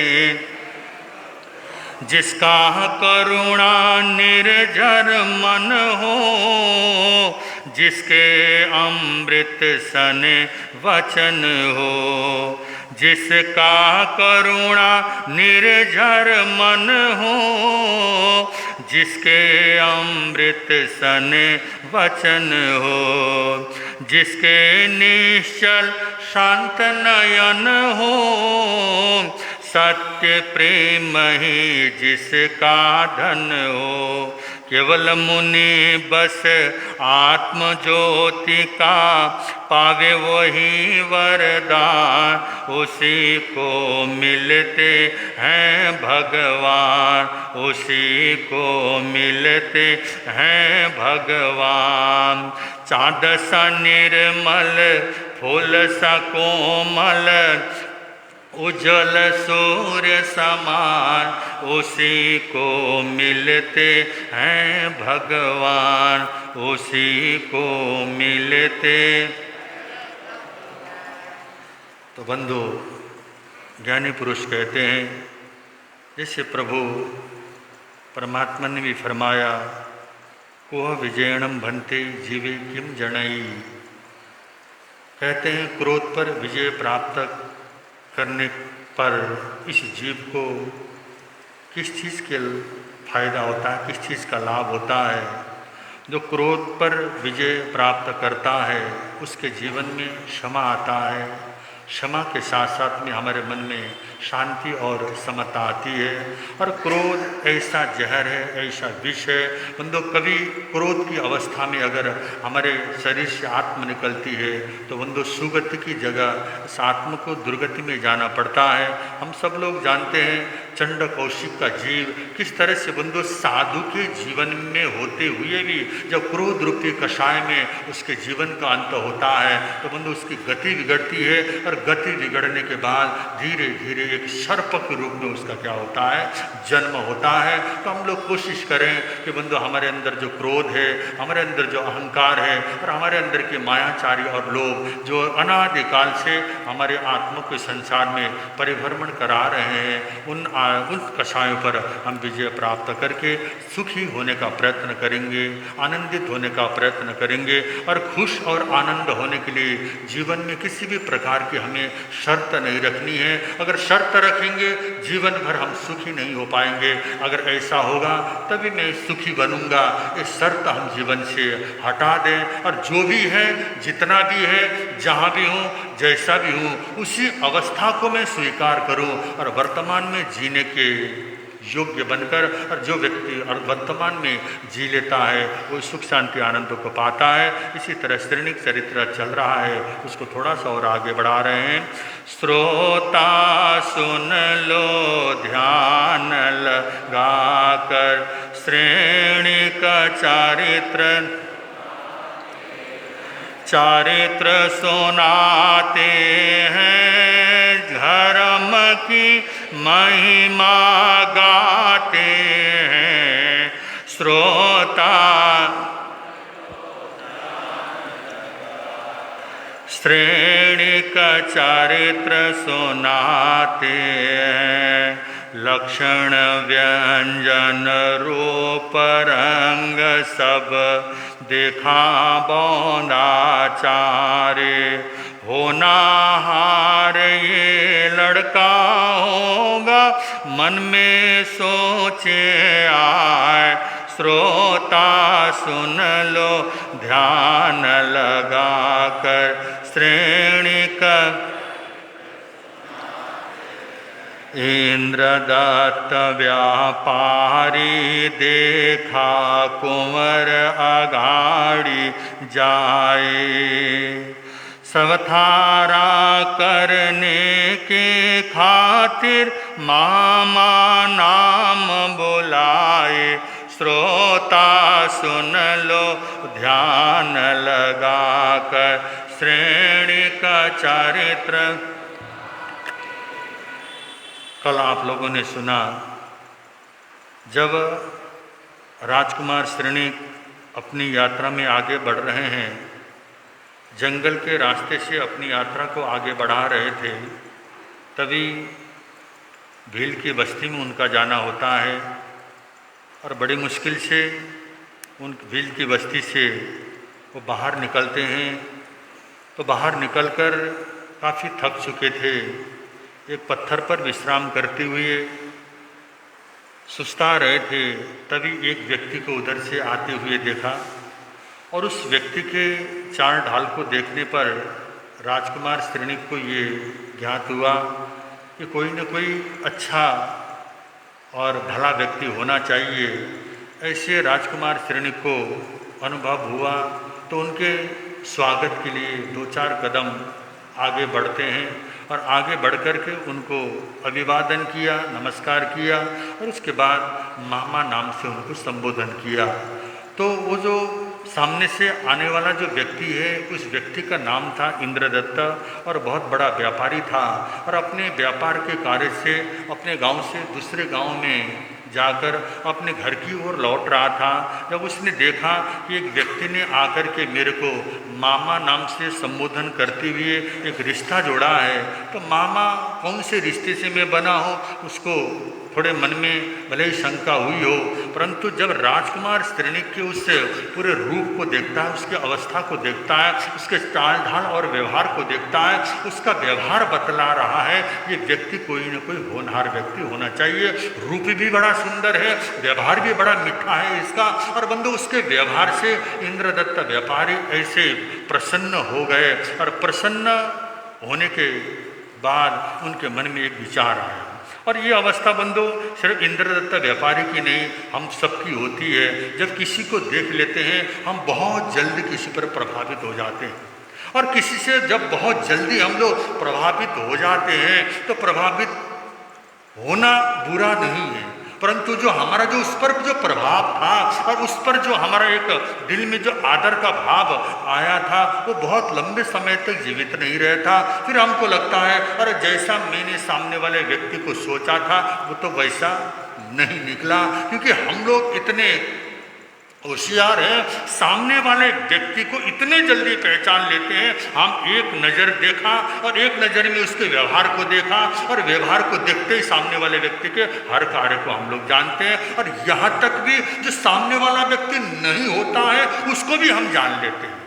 जिसका करुणा निर्जर मन हो, जिसके अमृत सन वचन हो, जिसका करुणा निर्झर मन हो, जिसके अमृत सन वचन हो, जिसके निश्चल शांत नयन हो, सत्य प्रेम ही जिसका धन हो। केवल मुनि बस आत्म ज्योति का पावे वही वरदान, उसी को मिलते हैं भगवान, उसी को मिलते हैं भगवान। चाँद सा निर्मल फूल सा कोमल, उज्जवल सूर्य समान, उसी को मिलते हैं भगवान, उसी को मिलते। तो बंधु, ज्ञानी पुरुष कहते हैं, जैसे प्रभु परमात्मा ने भी फरमाया, कोह विजयणम भन्ते जीवे किम जनई। कहते हैं क्रोध पर विजय प्राप्त करने पर इस जीव को किस चीज़ के फायदा होता है, किस चीज़ का लाभ होता है। जो क्रोध पर विजय प्राप्त करता है उसके जीवन में क्षमा आता है, क्षमा के साथ साथ में हमारे मन में शांति और समता आती है। और क्रोध ऐसा जहर है, ऐसा विष है बंधु, कभी क्रोध की अवस्था में अगर हमारे शरीर से आत्मा निकलती है तो बंधु सुगति की जगह इस आत्मा को दुर्गति में जाना पड़ता है। हम सब लोग जानते हैं चंड कौशिक का जीव किस तरह से बंधु साधु के जीवन में होते हुए भी जब क्रोध रूपी कषाय में उसके जीवन का अंत होता है तो बंधु उसकी गति बिगड़ती है। और गति बिगड़ने के बाद धीरे धीरे एक सर्प के रूप में उसका क्या होता है, जन्म होता है। तो हम लोग कोशिश करें कि बंधु हमारे अंदर जो क्रोध है, हमारे अंदर जो अहंकार है और हमारे अंदर के मायाचारी और लोग जो अनादिकाल से हमारे आत्मा के संसार में परिभ्रमण करा रहे हैं, उन कषायों पर हम विजय प्राप्त करके सुखी होने का प्रयत्न करेंगे, आनंदित होने का प्रयत्न करेंगे। और खुश और आनंद होने के लिए जीवन में किसी भी प्रकार की हमें शर्त नहीं रखनी है। अगर शर्त रखेंगे जीवन भर हम सुखी नहीं हो पाएंगे। अगर ऐसा होगा तभी मैं सुखी बनूंगा। ये शर्त हम जीवन से हटा दें और जो भी है, जितना भी है, जहाँ भी हूँ, जैसा भी हूँ, उसी अवस्था को मैं स्वीकार करूँ और वर्तमान में जीने के योग्य बनकर। और जो व्यक्ति और वर्तमान में जी लेता है वो सुख शांति आनंद को पाता है। इसी तरह श्रेणिक चरित्र चल रहा है, उसको थोड़ा सा और आगे बढ़ा रहे हैं। श्रोता सुन लो ध्यान लगाकर, श्रेणिक चारित्र सुनाते हैं, धर्म की महिमा गाते हैं। श्रोता श्रेणिक चारित्र सुनाते हैं, लक्षण व्यंजन रूप रंग सब देखा बौंदाचारे। होनहार ये लड़का होगा मन में सोचे आए। श्रोता सुन लो ध्यान लगाकर, श्रेणिक इंद्रदत्त व्यापारी देखा कुंवर अगाड़ी जाए। सवथारा करने के खातिर मामा नाम बुलाए। श्रोता सुन लो ध्यान लगाकर, श्रेणिक चरित्र। कल आप लोगों ने सुना जब राजकुमार श्रेणिक अपनी यात्रा में आगे बढ़ रहे हैं, जंगल के रास्ते से अपनी यात्रा को आगे बढ़ा रहे थे, तभी भील की बस्ती में उनका जाना होता है। और बड़ी मुश्किल से उन भील की बस्ती से वो बाहर निकलते हैं। तो बाहर निकलकर काफ़ी थक चुके थे। एक पत्थर पर विश्राम करते हुए सुस्ता रहे थे, तभी एक व्यक्ति को उधर से आते हुए देखा और उस व्यक्ति के चाल ढाल को देखने पर राजकुमार श्रेणिक को ये ज्ञात हुआ कि कोई न कोई अच्छा और भला व्यक्ति होना चाहिए। ऐसे राजकुमार श्रेणिक को अनुभव हुआ तो उनके स्वागत के लिए 2-4 कदम आगे बढ़ते हैं और आगे बढ़ कर के उनको अभिवादन किया, नमस्कार किया और उसके बाद मामा नाम से उनको संबोधन किया। तो वो जो सामने से आने वाला जो व्यक्ति है, उस व्यक्ति का नाम था इंद्रदत्त और बहुत बड़ा व्यापारी था और अपने व्यापार के कार्य से अपने गांव से दूसरे गांव में जाकर अपने घर की ओर लौट रहा था। जब उसने देखा कि एक व्यक्ति ने आकर के मेरे को मामा नाम से संबोधन करते हुए एक रिश्ता जोड़ा है, तो मामा कौन से रिश्ते से मैं बना हो, उसको थोड़े मन में भले ही शंका हुई हो, परंतु जब राजकुमार श्रेणिक के उस पूरे रूप को देखता है, उसकी अवस्था को देखता है, उसके चाल ढाल और व्यवहार को देखता है, उसका व्यवहार बतला रहा है ये व्यक्ति कोई न कोई होनहार व्यक्ति होना चाहिए। रूप भी बड़ा सुंदर है, व्यवहार भी बड़ा मीठा है इसका। और बंधु उसके व्यवहार से इंद्रदत्त व्यापारी ऐसे प्रसन्न हो गए और प्रसन्न होने के बाद उनके मन में एक विचार आया। और ये अवस्था बंधु सिर्फ इंद्रदत्त व्यापारी की नहीं, हम सबकी होती है। जब किसी को देख लेते हैं हम बहुत जल्दी किसी पर प्रभावित हो जाते हैं, और किसी से जब बहुत जल्दी हम लोग प्रभावित हो जाते हैं तो प्रभावित होना बुरा नहीं है, परंतु जो हमारा जो उस पर जो प्रभाव था और उस पर जो हमारा एक दिल में जो आदर का भाव आया था वो बहुत लंबे समय तक जीवित नहीं रहता। फिर हमको लगता है अरे जैसा मैंने सामने वाले व्यक्ति को सोचा था वो तो वैसा नहीं निकला, क्योंकि हम लोग इतने होशियार है, सामने वाले व्यक्ति को इतने जल्दी पहचान लेते हैं। हम एक नज़र देखा और एक नज़र में उसके व्यवहार को देखा और व्यवहार को देखते ही सामने वाले व्यक्ति के हर कार्य को हम लोग जानते हैं, और यहाँ तक भी जो सामने वाला व्यक्ति नहीं होता है उसको भी हम जान लेते हैं।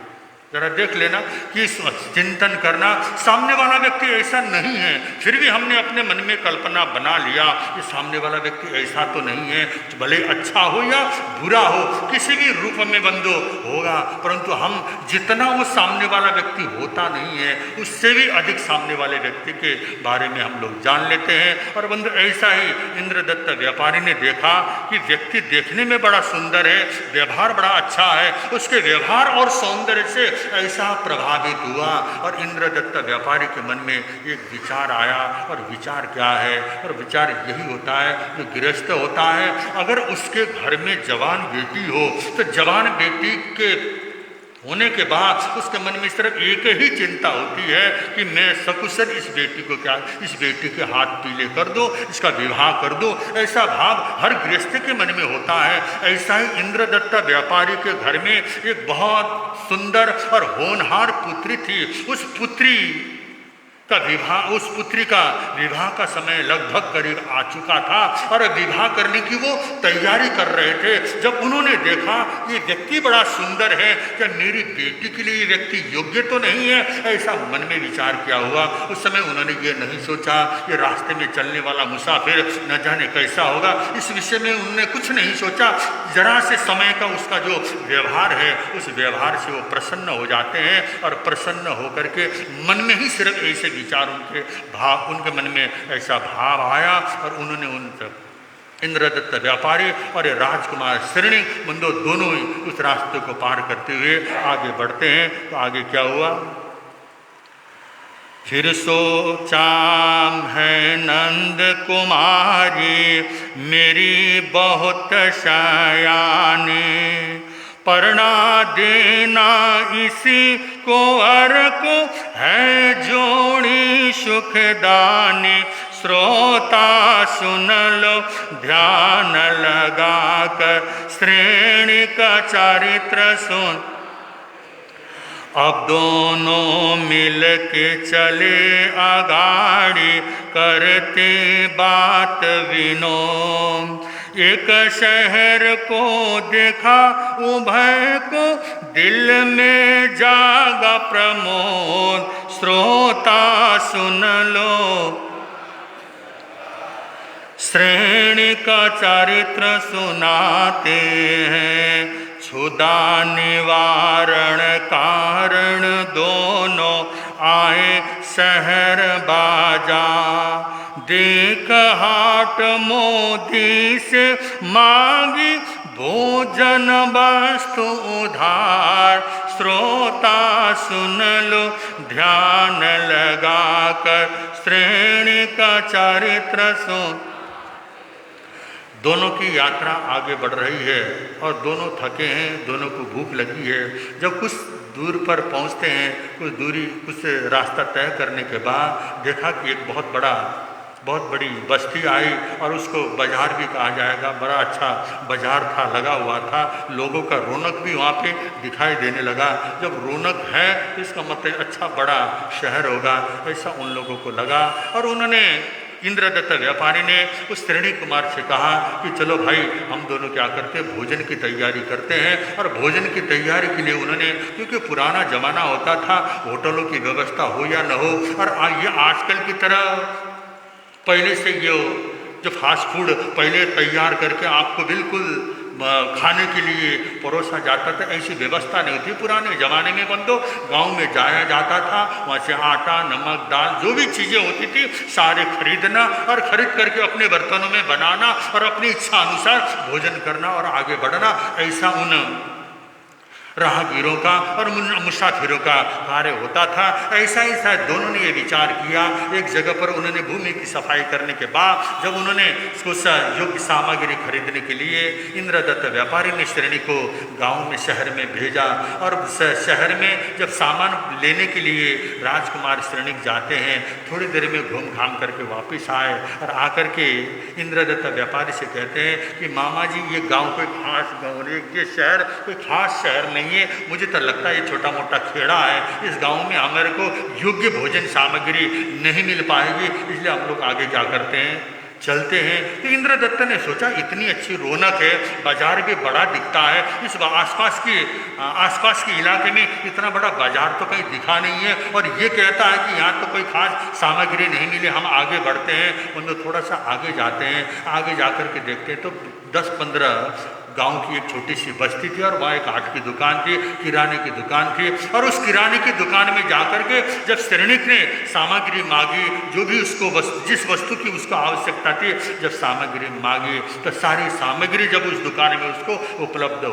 जरा देख लेना कि चिंतन करना, सामने वाला व्यक्ति ऐसा नहीं है, फिर भी हमने अपने मन में कल्पना बना लिया कि सामने वाला व्यक्ति ऐसा तो नहीं है, तो भले अच्छा हो या बुरा हो किसी भी रूप में बंधु होगा, परंतु हम जितना वो सामने वाला व्यक्ति होता नहीं है उससे भी अधिक सामने वाले व्यक्ति के बारे में हम लोग जान लेते हैं। और बंधु ऐसा ही इंद्रदत्त व्यापारी ने देखा कि व्यक्ति देखने में बड़ा सुंदर है, व्यवहार बड़ा अच्छा है, उसके व्यवहार और सौंदर्य से ऐसा प्रभावित हुआ और इंद्रदत्त व्यापारी के मन में एक विचार आया। और विचार क्या है? और विचार यही होता है जो गृहस्थ होता है, अगर उसके घर में जवान बेटी हो तो जवान बेटी के होने के बाद उसके मन में सिर्फ एक ही चिंता होती है कि मैं सकुशल इस बेटी को क्या, इस बेटी के हाथ पीले कर दो, इसका विवाह कर दो, ऐसा भाव हर गृहस्थ के मन में होता है। ऐसा ही इंद्रदत्त व्यापारी के घर में एक बहुत सुंदर और होनहार पुत्री थी। उस पुत्री का विवाह, उस पुत्री का विवाह का समय लगभग करीब आ चुका था और विवाह करने की वो तैयारी कर रहे थे। जब उन्होंने देखा ये व्यक्ति बड़ा सुंदर है, क्या मेरी बेटी के लिए ये व्यक्ति योग्य तो नहीं है, ऐसा मन में विचार किया हुआ। उस समय उन्होंने ये नहीं सोचा ये रास्ते में चलने वाला मुसाफिर न जाने कैसा होगा, इस विषय में उन्होंने कुछ नहीं सोचा। जरा से समय का उसका जो व्यवहार है उस व्यवहार से वो प्रसन्न हो जाते हैं और प्रसन्न होकर के मन में ही सिर्फ ऐसे विचार उनके मन में ऐसा भाव आया और उन्होंने उन इंद्रदत्त व्यापारी और ये राजकुमार श्रेणी बंधु दोनों ही उस रास्ते को पार करते हुए आगे बढ़ते हैं। तो आगे क्या हुआ? फिर सोचाम है नंद कुमारी मेरी बहुत सयानी, पढ़ना देना इसी को अर को है जोड़ी सुखदानी। श्रोता सुन लो ध्यान लगा कर श्रेणी का चरित्र सुन। अब दोनों मिल के चले आगाड़ी करते बात विनोद। एक शहर को देखा उभय को, दिल में जागा प्रमोद, श्रोता सुन लो। श्रेणी का चरित्र सुनाते हैं, क्षुधा निवारण कारण दोनों आए शहर बाजा। देख हाट मोदी से मांगी भोजन वस्तु उधार, श्रोता सुन लो ध्यान लगाकर, श्रेणी का चरित्र सुन। दोनों की यात्रा आगे बढ़ रही है और दोनों थके हैं, दोनों को भूख लगी है। जब कुछ दूर पर पहुंचते हैं, कुछ रास्ता तय करने के बाद देखा कि एक बहुत बड़ी बस्ती आई और उसको बाजार भी कहा जाएगा। बड़ा अच्छा बाजार था, लगा हुआ था, लोगों का रौनक भी वहाँ पे दिखाई देने लगा। जब रौनक है तो इसका मतलब अच्छा बड़ा शहर होगा, ऐसा उन लोगों को लगा। और उन्होंने इंद्रदत्त व्यापारी ने उस श्रेणी कुमार से कहा कि चलो भाई, हम दोनों क्या करते हैं, भोजन की तैयारी करते हैं। और भोजन की तैयारी के लिए उन्होंने, क्योंकि पुराना ज़माना होता था, होटलों की व्यवस्था हो या न हो, और ये आजकल की तरह पहले से ये जो फास्ट फूड पहले तैयार करके आपको बिल्कुल खाने के लिए परोसा जाता था, ऐसी व्यवस्था नहीं थी। पुराने ज़माने में बंदो गांव में जाया जाता था, वहाँ से आटा, नमक, दाल, जो भी चीज़ें होती थी सारे खरीदना और ख़रीद करके अपने बर्तनों में बनाना और अपनी इच्छा अनुसार भोजन करना और आगे बढ़ना, ऐसा उन राहगीरों का और मुसाफिरों का कार्य होता था। ऐसा ही शायद दोनों ने ये विचार किया। एक जगह पर उन्होंने भूमि की सफाई करने के बाद जब उन्होंने कुछ योग्य सामग्री खरीदने के लिए इंद्रदत्त व्यापारी ने श्रेणी को गांव में, शहर में भेजा। और शहर में जब सामान लेने के लिए राजकुमार श्रेणी जाते हैं, थोड़ी देर में घूम घाम करके वापस आए और आकर के इंद्रदत्त व्यापारी से कहते हैं कि मामा जी, ये गाँव कोई खास गाँव नहीं, ये शहर कोई खास शहर नहीं है, मुझे तो लगता है ये छोटा मोटा खेड़ा है। इस गांव में हमारे को योग्य भोजन सामग्री नहीं मिल पाएगी, इसलिए हम लोग आगे क्या करते हैं, चलते हैं। तो इंद्रदत्त ने सोचा इतनी अच्छी रौनक है, बाजार भी बड़ा दिखता है, इस आसपास के इलाके में इतना बड़ा बाजार तो कहीं दिखा नहीं है, और ये कहता है कि यहाँ तो कोई खास सामग्री नहीं मिली, हम आगे बढ़ते हैं। उन लोग थोड़ा सा आगे जाते हैं, आगे जाकर के देखते हैं तो 10-15 गांव की एक छोटी सी बस्ती थी और वहाँ एक आट की दुकान थी, किराने की दुकान थी। और उस किराने की दुकान में जाकर के जब श्रेणिक ने सामग्री मांगी, जो भी उसको जिस वस्तु की उसको आवश्यकता थी, जब सामग्री मांगी तो सारी सामग्री जब उस दुकान में उसको उपलब्ध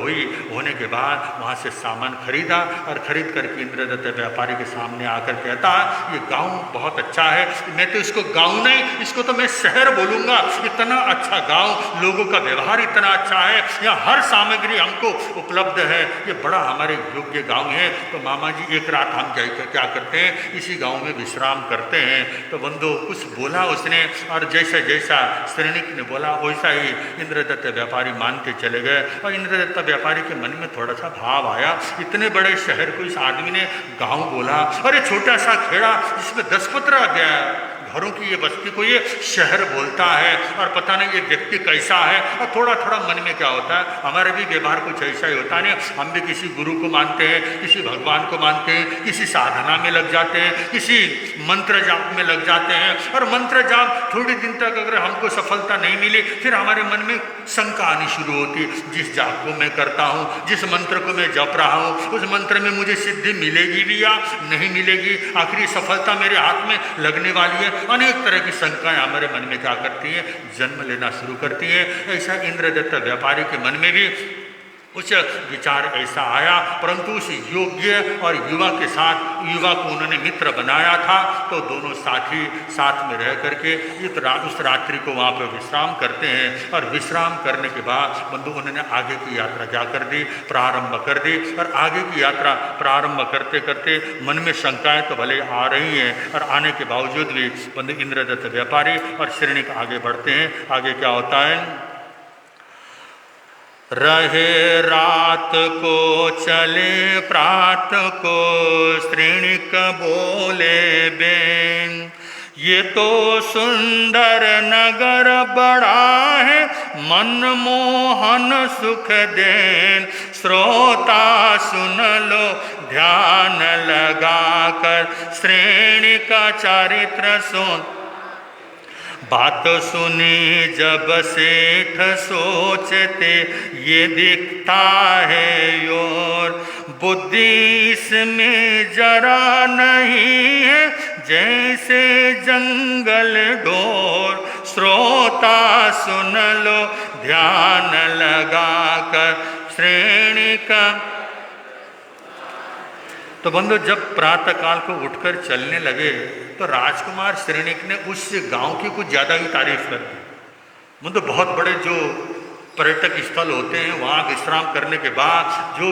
होने के बाद वहाँ से सामान खरीदा और खरीद करके इंद्रदत्त व्यापारी के सामने आकर कहता है ये गाँव बहुत अच्छा है, मैं तो इसको गाँव नहीं, इसको तो मैं शहर बोलूँगा। इतना अच्छा गाँव, लोगों का व्यवहार इतना अच्छा है, यहाँ हर सामग्री हमको उपलब्ध है, ये बड़ा हमारे योग्य गांव है। तो मामा जी एक रात हम जाकर क्या करते हैं, इसी गांव में विश्राम करते हैं। तो बंधु कुछ बोला उसने, और जैसा जैसा श्रेणिक ने बोला वैसा ही इंद्रदत्त व्यापारी मानते चले गए। और इंद्रदत्त व्यापारी के मन में थोड़ा सा भाव आया, इतने बड़े शहर को इस आदमी ने गाँव बोला, और ये छोटा सा खेड़ा जिसमें 10-15 घरों की ये बस्ती को ये शहर बोलता है, और पता नहीं ये व्यक्ति कैसा है। और थोड़ा थोड़ा मन में क्या होता है, हमारा भी व्यवहार कुछ ऐसा ही होता है ना, हम भी किसी गुरु को मानते हैं, किसी भगवान को मानते हैं, किसी साधना में लग जाते हैं, किसी मंत्र जाप में लग जाते हैं। और मंत्र जाप थोड़ी दिन तक अगर हमको सफलता नहीं मिली, फिर हमारे मन में शंका आनी शुरू होती, जिस जाप को मैं करता हूँ, जिस मंत्र को मैं जप रहा हूँ, उस मंत्र में मुझे सिद्धि मिलेगी भी या नहीं मिलेगी, आखिर सफलता मेरे हाथ में लगने वाली है। अनेक तरह की शंकाएं हमारे मन में क्या करती हैं, जन्म लेना शुरू करती हैं। ऐसा इंद्रदत्त व्यापारी के मन में भी कुछ विचार ऐसा आया, परंतु उस योग्य और युवा को उन्होंने मित्र बनाया था। तो दोनों साथी साथ में रह करके उस रात्रि को वहाँ पर विश्राम करते हैं। और विश्राम करने के बाद बंधु उन्होंने आगे की यात्रा प्रारंभ कर दी। और आगे की यात्रा प्रारंभ करते करते मन में शंकाएं तो भले आ रही हैं, और आने के बावजूद भी बंधु इंद्रदत्त व्यापारी और श्रेणिक आगे बढ़ते हैं। आगे क्या होता है, रहे रात को चले प्रात को, श्रेणिक बोले बेन, ये तो सुंदर नगर बड़ा है, मनमोहन सुख देन श्रोता सुन लो ध्यान लगाकर श्रेणी का चरित्र सुन। बात सुनी जब सेठ सोचते ये दिखता है योर, बुद्धि इसमें जरा नहीं है जैसे जंगल डोर। श्रोता सुन लो ध्यान लगाकर श्रेणी का। तो बंधु जब प्रातः काल को उठकर चलने लगे तो राजकुमार श्रेणिक ने उस गांव की कुछ ज़्यादा ही तारीफ कर दी। मतलब बहुत बड़े जो पर्यटक स्थल होते हैं वहाँ विश्राम करने के बाद जो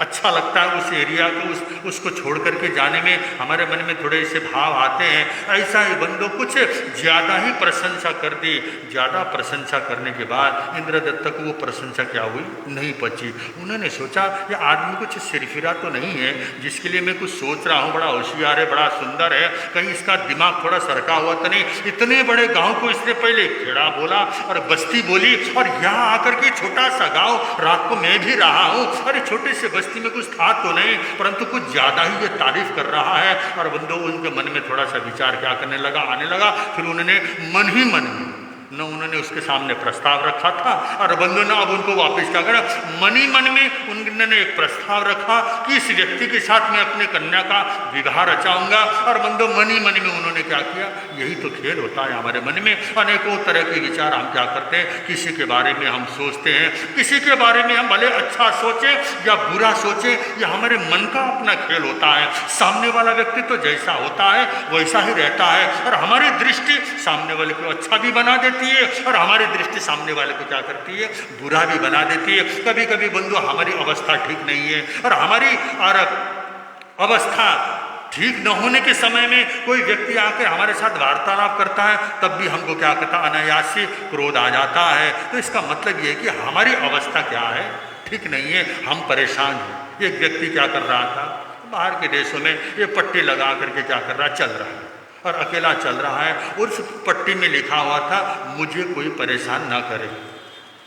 अच्छा लगता है उस एरिया को उसको छोड़ करके जाने में हमारे मन में थोड़े से भाव आते हैं। ऐसा ही बंदो कुछ ज़्यादा ही प्रशंसा कर दी। ज़्यादा प्रशंसा करने के बाद इंद्रदत्त को वो प्रशंसा क्या हुई, नहीं पची। उन्होंने सोचा ये आदमी कुछ सिरफिरा तो नहीं है जिसके लिए मैं कुछ सोच रहा हूँ, बड़ा होशियार है, बड़ा सुंदर है, कहीं इसका दिमाग थोड़ा सरका हुआ तो नहीं। इतने बड़े गाँव को इसने पहले खेड़ा बोला और बस्ती बोली, और यहाँ आकर के छोटा सा गांव, रात को मैं भी रहा हूँ, अरे छोटे से बस्ती में कुछ था तो नहीं, परंतु कुछ ज़्यादा ही ये तारीफ कर रहा है। और बंदो उनके मन में थोड़ा सा विचार क्या करने लगा, आने लगा। फिर उन्होंने मन ही मन में न उन्होंने उसके सामने प्रस्ताव रखा था और बंधु ने अब उनको वापस क्या करा, मन ही मन में उन्होंने एक प्रस्ताव रखा कि इस व्यक्ति के साथ मैं अपने कन्या का विवाह रचाऊंगा। और बंधु मन ही मन में उन्होंने क्या किया, यही तो खेल होता है हमारे मन में। अनेकों तरह के विचार हम क्या करते हैं, किसी के बारे में हम सोचते हैं, किसी के बारे में हम भले अच्छा सोचें या बुरा सोचें, यह हमारे मन का अपना खेल होता है। सामने वाला व्यक्ति तो जैसा होता है वैसा ही रहता है, और हमारी दृष्टि सामने वाले को अच्छा भी बना देती है और हमारी दृष्टि सामने वाले को क्या करती है, बुरा भी बना देती है। कभी कभी बंधु हमारी अवस्था ठीक नहीं है और हमारी अवस्था ठीक न होने के समय में कोई व्यक्ति आकर हमारे साथ वार्तालाप करता है, तब भी हमको क्या करता, अनायास से क्रोध आ जाता है। तो इसका मतलब ये है कि हमारी अवस्था क्या है, ठीक नहीं है, हम परेशान हैं। एक व्यक्ति क्या कर रहा था, बाहर के देशों में ये पट्टी लगा करके क्या कर रहा, चल रहा है और अकेला चल रहा है। और उस पट्टी में लिखा हुआ था, मुझे कोई परेशान ना करे।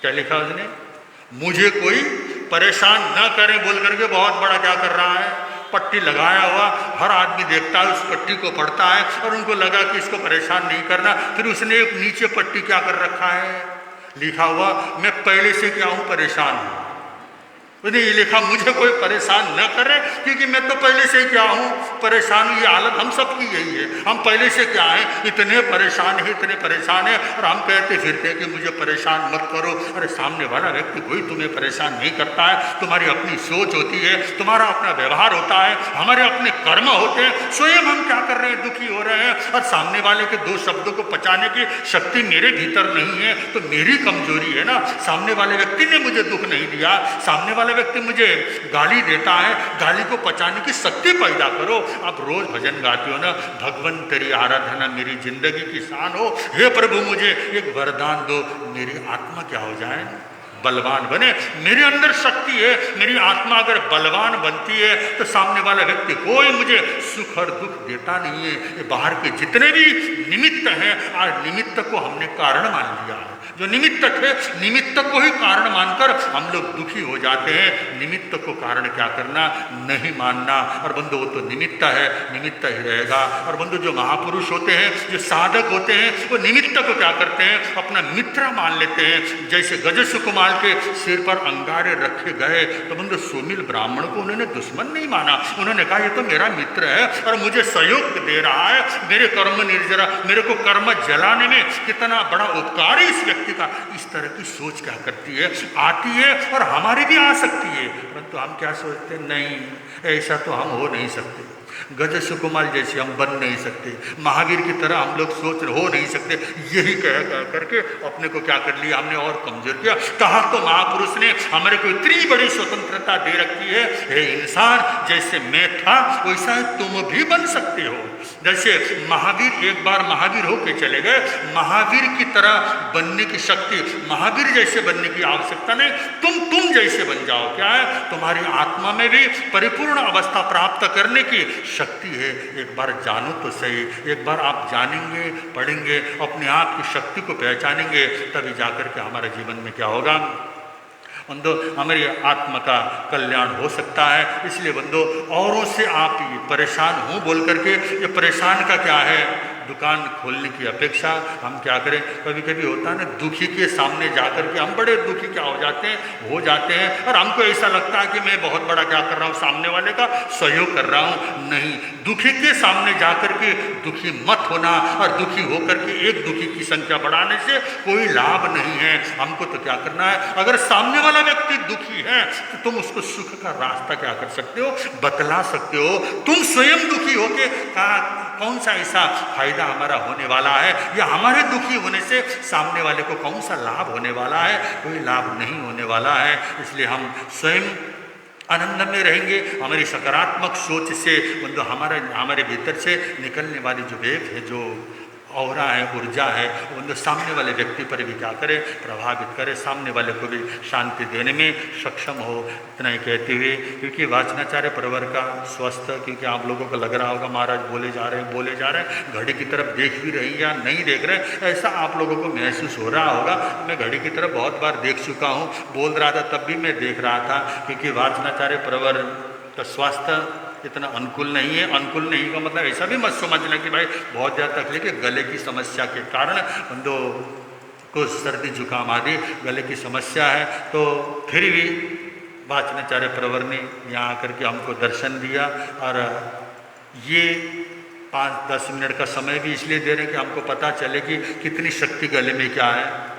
क्या लिखा उसने, मुझे कोई परेशान ना करे बोल करके बहुत बड़ा क्या कर रहा है, पट्टी लगाया हुआ। हर आदमी देखता है, उस पट्टी को पढ़ता है और उनको लगा कि इसको परेशान नहीं करना। फिर उसने एक नीचे पट्टी क्या कर रखा है, लिखा हुआ, मैं पहले से क्या हूँ, परेशान हूँ। उसने ये लिखा, मुझे कोई परेशान न करे क्योंकि मैं तो पहले से क्या हूँ, परेशान हूँ। ये हालत हम सबकी यही है, हम पहले से क्या हैं, इतने परेशान हैं, इतने परेशान हैं, और हम कहते फिरते हैं कि मुझे परेशान मत करो। अरे सामने वाला व्यक्ति कोई तुम्हें परेशान नहीं करता है, तुम्हारी अपनी सोच होती है, तुम्हारा अपना व्यवहार होता है, हमारे अपने कर्म होते हैं। स्वयं हम क्या कर रहे हैं, दुखी हो रहे हैं, और सामने वाले के दो शब्दों को पचाने की शक्ति मेरे भीतर नहीं है, तो मेरी कमजोरी है ना। सामने वाले व्यक्ति ने मुझे दुख नहीं दिया, सामने वाले व्यक्ति मुझे गाली देता है, गाली को पचाने की शक्ति पैदा करो। आप रोज भजन गाते हो ना, भगवन तेरी आराधना मेरी जिंदगी की शान हो, हे प्रभु मुझे एक वरदान दो, मेरी आत्मा क्या हो जाए, बलवान बने। मेरे अंदर शक्ति है, मेरी आत्मा अगर बलवान बनती है तो सामने वाला व्यक्ति कोई मुझे सुख और दुख देता नहीं है। ये बाहर के जितने भी निमित्त हैं, आज निमित्त को हमने कारण मान लिया है। जो निमित्तक है, निमित्त को ही कारण मानकर हम लोग दुखी हो जाते हैं। निमित्त को कारण क्या करना, नहीं मानना। और बंधु वो तो निमित्त है, निमित्त ही रहेगा। और बंधु जो महापुरुष होते हैं, जो साधक होते हैं, वो निमित्त को क्या करते हैं, अपना मित्र मान लेते हैं। जैसे गज सुकुमार के सिर पर अंगारे रखे गए तो बंधु सुनील ब्राह्मण को उन्होंने दुश्मन नहीं माना, उन्होंने कहा ये तो मेरा मित्र है और मुझे सहयोग दे रहा है, मेरे कर्म निर्जरा, मेरे को कर्म जलाने में कितना बड़ा उपकार है इस व्यक्ति का। इस तरह की सोच क्या करती है, आती है और हमारी भी आ सकती है, परंतु हम क्या सोचते हैं, नहीं ऐसा तो हम हो नहीं सकते, गज सुकुमार जैसे हम बन नहीं सकते, महावीर की तरह हम लोग सोच हो नहीं सकते। यही कह करके अपने को क्या कर लिया, हमने और कमजोर किया। कहा तो महापुरुष ने हमारे को इतनी बड़ी स्वतंत्रता दे रखी है, हे इंसान जैसे मैं था वैसा तुम भी बन सकते हो। जैसे महावीर एक बार महावीर होके चले गए, महावीर की तरह बनने की शक्ति, महावीर जैसे बनने की आवश्यकता नहीं, तुम जैसे बन जाओ। क्या है, तुम्हारी आत्मा में भी परिपूर्ण अवस्था प्राप्त करने की शक्ति है, एक बार जानो तो सही। एक बार आप जानेंगे, पढ़ेंगे, अपने आप की शक्ति को पहचानेंगे, तभी जाकर के हमारे जीवन में क्या होगा बंदो, हमारी आत्मा का कल्याण हो सकता है। इसलिए बंदो, औरों से आप ये परेशान हूँ बोल करके, ये परेशान का क्या है, दुकान खोलने की अपेक्षा हम क्या करें, कभी कभी होता है ना, दुखी के सामने जाकर के हम बड़े दुखी क्या हो जाते हैं, और हमको ऐसा लगता है कि मैं बहुत बड़ा क्या कर रहा हूँ, सामने वाले का सहयोग कर रहा हूँ। नहीं, दुखी के सामने जाकर के दुखी मत होना, और दुखी होकर के एक दुखी की संख्या बढ़ाने से कोई लाभ नहीं है। हमको तो क्या करना है, अगर सामने वाला व्यक्ति दुखी है तो तुम उसको सुख का रास्ता क्या कर सकते हो, बतला सकते हो। तुम स्वयं दुखी होके कौन सा ऐसा फायदा हमारा होने वाला है, या हमारे दुखी होने से सामने वाले को कौन सा लाभ होने वाला है, कोई लाभ नहीं होने वाला है। इसलिए हम स्वयं आनंद में रहेंगे। हमारी सकारात्मक सोच से मतलब हमारे भीतर से निकलने वाली जो वेग है, जो औरा है, ऊर्जा है, वो सामने वाले व्यक्ति पर भी क्या करे, प्रभावित करे, सामने वाले को भी शांति देने में सक्षम हो। इतना ही कहते हुए, क्योंकि वाचनाचार्य प्रवर का स्वस्थ, क्योंकि आप लोगों को लग रहा होगा महाराज बोले जा रहे हैं, घड़ी की तरफ देख भी रही या नहीं देख रहे, ऐसा आप लोगों को महसूस हो रहा होगा। मैं घड़ी की तरफ बहुत बार देख चुका हूँ, बोल रहा था तब भी मैं देख रहा था, क्योंकि वाचनाचार्य प्रवर का स्वास्थ्य इतना अनुकूल नहीं है। अनुकूल नहीं का मतलब ऐसा भी मत समझना कि भाई बहुत ज़्यादा तकलीफ है, गले की समस्या के कारण बंदो को सर्दी जुकाम आदि गले की समस्या है, तो फिर भी वाचनाचार्य प्रवर ने यहाँ आकर के हमको दर्शन दिया। और ये 5-10 मिनट का समय भी इसलिए दे रहे हैं कि हमको पता चले कि कितनी शक्ति गले में क्या है,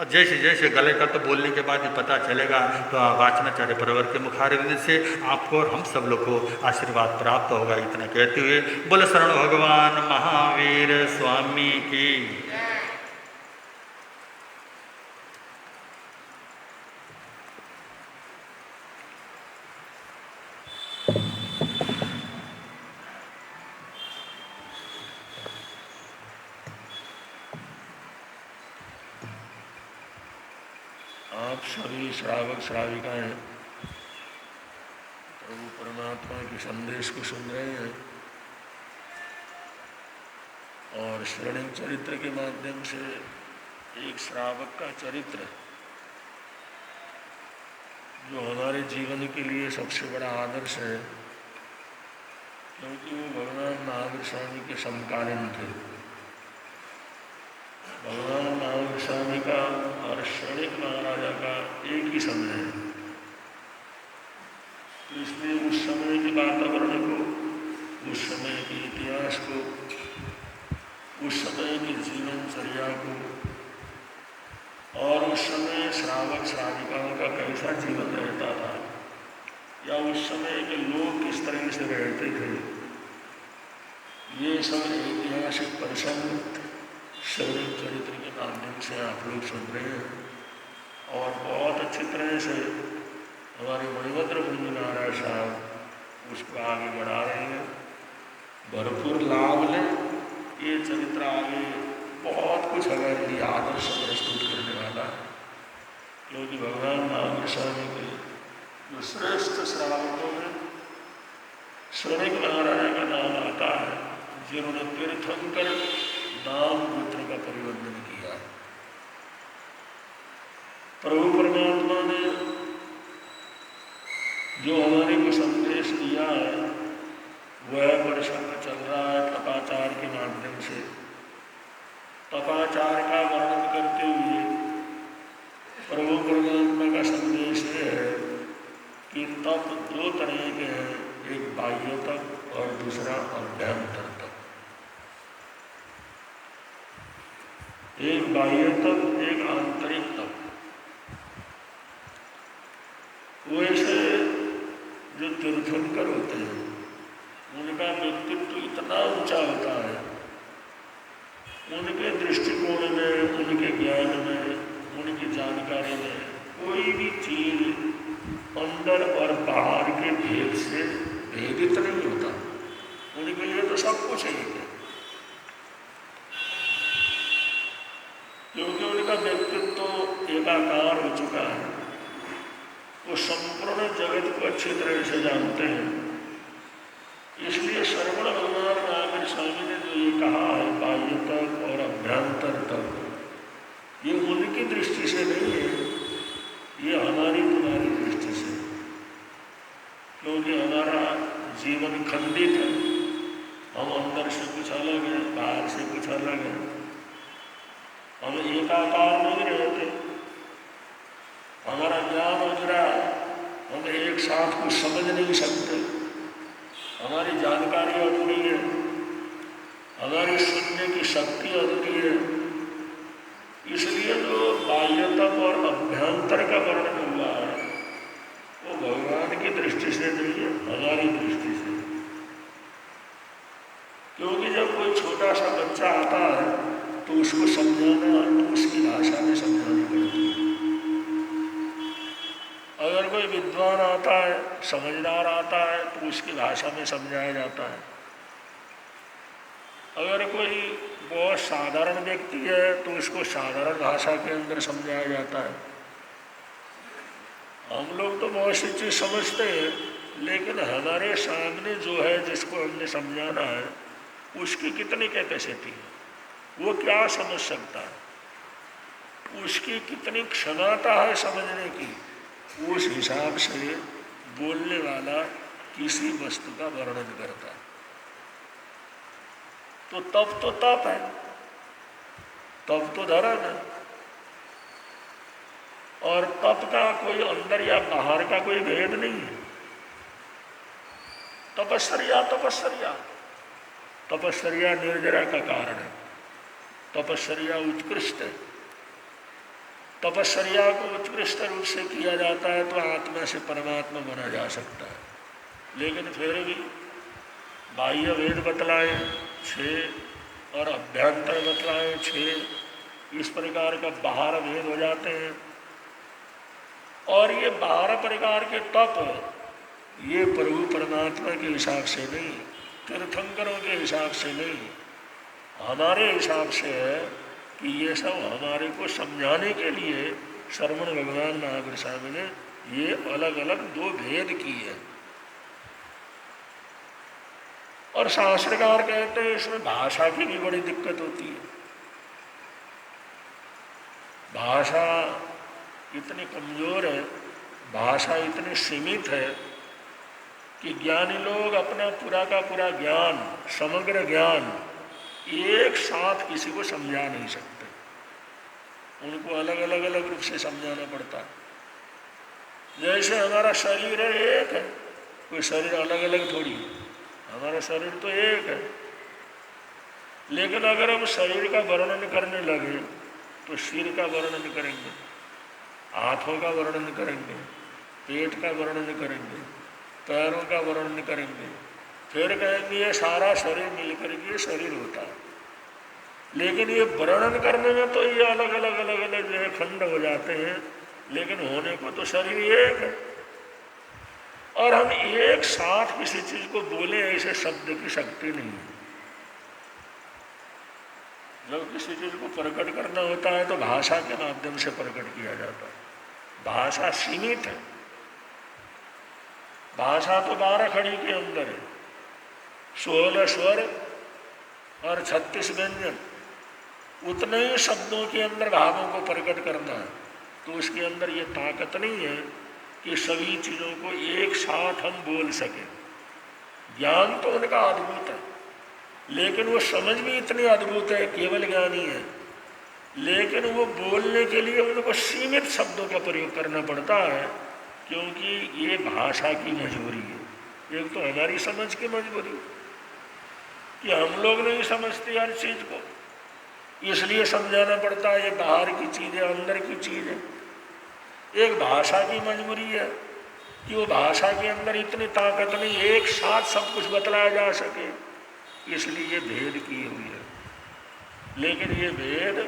और जैसे जैसे गले का तो बोलने के बाद ही पता चलेगा। तो वाचनाचार्य प्रवर के मुखारविंद से आपको और हम सब लोग को आशीर्वाद प्राप्त होगा। इतना कहते हुए बोल शरण भगवान महावीर स्वामी की। आप सभी श्रावक श्राविकाएं प्रभु परमात्मा के संदेश को सुन रहे हैं, और स्वर्णिम चरित्र के माध्यम से एक श्रावक का चरित्र जो हमारे जीवन के लिए सबसे बड़ा आदर्श है, क्योंकि वो भगवान महावीर स्वामी के समकालीन थे। भगवान महावीर स्वामी का और शौनक महाराजा का एक ही समय है, तो इसलिए उस समय के वातावरण को, उस समय के इतिहास को, उस समय की जीवनचर्या को, और उस समय श्रावक श्राविकाओं का कैसा जीवन रहता था, या उस समय के लोग किस तरह से रहते थे, ये सब ऐतिहासिक प्रसंग शौनक चरित्र के माध्यम से आप लोग सुन रहे हैं। और बहुत अच्छी तरह से हमारे मणिभद्र मुनि महाराज साहब उसको आगे बढ़ा रहे हैं। भरपूर लाभ लें, ये चरित्र आगे बहुत कुछ हमारे लिए आदर्श प्रस्तुत करने वाला है, क्योंकि भगवान महावीर स्वामी के जो श्रेष्ठ श्रावकों में शौनक महाराजा का नाम आता है, जिन्होंने तीर्थंकर नाम गोत्र का परिवर्तन किया। प्रभु परमात्मा ने जो हमारे को संदेश दिया है, वह प्रसंग चल रहा है तपाचार के माध्यम से। तपाचार का वर्णन करते हुए प्रभु परमात्मा का संदेश ये है कि तप दो तरह के हैं, एक बाह्य तप और दूसरा अभ्यंतर तप। एक बाह्य तप, एक आंतरिक तप। वैसे जो तीर्थंकर होते हैं उनका व्यक्तित्व इतना ऊंचा होता है, उनके दृष्टिकोण में, उनके ज्ञान में, उनकी जानकारी में कोई भी चीज अंदर और बाहर के भेद से भेदित नहीं होता। उनके लिए तो सब कुछ है, क्योंकि उनका व्यक्तित्व एकाकार हो चुका है। वो संपूर्ण जगत को अच्छी तरह से जानते हैं, इसलिए इसलिए श्रवण भगवान महावीर स्वामी ने जो ये कहा है बाह्य तक और अभ्यंतर तक, ये उनकी दृष्टि से नहीं है, ये हमारी तुम्हारी दृष्टि से, क्योंकि हमारा जीवन खंडित है। हम अंदर से कुछ अलग है, बाहर से कुछ अलग है। हम एकाकार नहीं रहते, हमारा ज्ञान उजरा है, हम एक साथ कुछ समझ नहीं सकते, हमारी जानकारी अधूरी है, हमारी सुनने की शक्ति अधूरी है। इसलिए जो बाह्यतम और अभ्यंतर का वर्णन हुआ है वो भगवान की दृष्टि से नहीं है, हमारी दृष्टि से। क्योंकि जब कोई छोटा सा बच्चा आता है तो उसको समझाना तो उसकी भाषा में समझानी पड़ती है। अगर कोई विद्वान आता है, समझदार आता है तो उसकी भाषा में समझाया जाता है। अगर कोई बहुत साधारण व्यक्ति है तो उसको साधारण भाषा के अंदर समझाया जाता है। हम लोग तो बहुत सी चीज़ समझते हैं, लेकिन हमारे सामने जो है जिसको हमने समझाना है उसकी कितनी कैपेसिटी है, वो क्या समझ सकता है, उसकी कितनी क्षमता है समझने की, उस हिसाब से बोलने वाला किसी वस्तु का वर्णन करता है। तो तप है, तप तो धर्म है, और तप का कोई अंदर या बाहर का कोई भेद नहीं है। तपस्या तपस्या तपस्या निर्जरा का कारण है। तपस्या उत्कृष्ट है। तपस्या को उत्कृष्ट रूप से किया जाता है तो आत्मा से परमात्मा बना जा सकता है। लेकिन फिर भी बाह्य भेद बतलाए 6 और अभ्यंतर बतलाए 6, इस प्रकार का 12 भेद हो जाते हैं। और ये 12 प्रकार के तप ये प्रभु परमात्मा के हिसाब से नहीं, तीर्थंकरों के हिसाब से नहीं, हमारे हिसाब से है कि ये सब हमारे को समझाने के लिए श्रवण भगवान महावीर स्वामी ने ये अलग अलग 2 भेद किए हैं। और शास्त्रकार कहते हैं इसमें भाषा की भी बड़ी दिक्कत होती है। भाषा इतनी कमजोर है, भाषा इतनी सीमित है कि ज्ञानी लोग अपना पूरा का पूरा ज्ञान, समग्र ज्ञान एक साथ किसी को समझा नहीं सकते। उनको अलग अलग रूप से समझाना पड़ता है। जैसे हमारा शरीर है एक है, कोई शरीर अलग अलग थोड़ी है, हमारा शरीर तो एक है। लेकिन अगर हम शरीर का वर्णन करने लगे तो सिर का वर्णन करेंगे, हाथों का वर्णन करेंगे, पेट का वर्णन करेंगे, पैरों का वर्णन करेंगे, फिर कहेंगे ये सारा शरीर मिलकर के शरीर होता है। लेकिन ये वर्णन करने में तो ये अलग अलग जो है खंड हो जाते हैं, लेकिन होने को तो शरीर एक है। और हम एक साथ किसी चीज को बोले ऐसे शब्द की शक्ति नहीं है। जब किसी चीज को प्रकट करना होता है तो भाषा के माध्यम से प्रकट किया जाता है। भाषा सीमित है। भाषा तो 12 खड़ी के अंदर है, 16 स्वर और 36 व्यंजन। उतने ही शब्दों के अंदर भावों को प्रकट करना है। तो उसके अंदर ये ताकत नहीं है कि सभी चीज़ों को एक साथ हम बोल सकें। ज्ञान तो उनका अद्भुत है, लेकिन वो समझ भी इतनी अद्भुत है, केवल ज्ञानी है। लेकिन वो बोलने के लिए उनको सीमित शब्दों का प्रयोग करना पड़ता है, क्योंकि ये भाषा की मजबूरी है। एक तो हमारी समझ की मजबूरी कि हम लोग नहीं समझते हर चीज़ को, इसलिए समझाना पड़ता है। ये बाहर की चीज़ है, अंदर की चीज़ है। एक भाषा की मजबूरी है कि वो भाषा के अंदर इतनी ताकत नहीं, एक साथ सब कुछ बतलाया जा सके, इसलिए ये भेद की हुई है। लेकिन ये भेद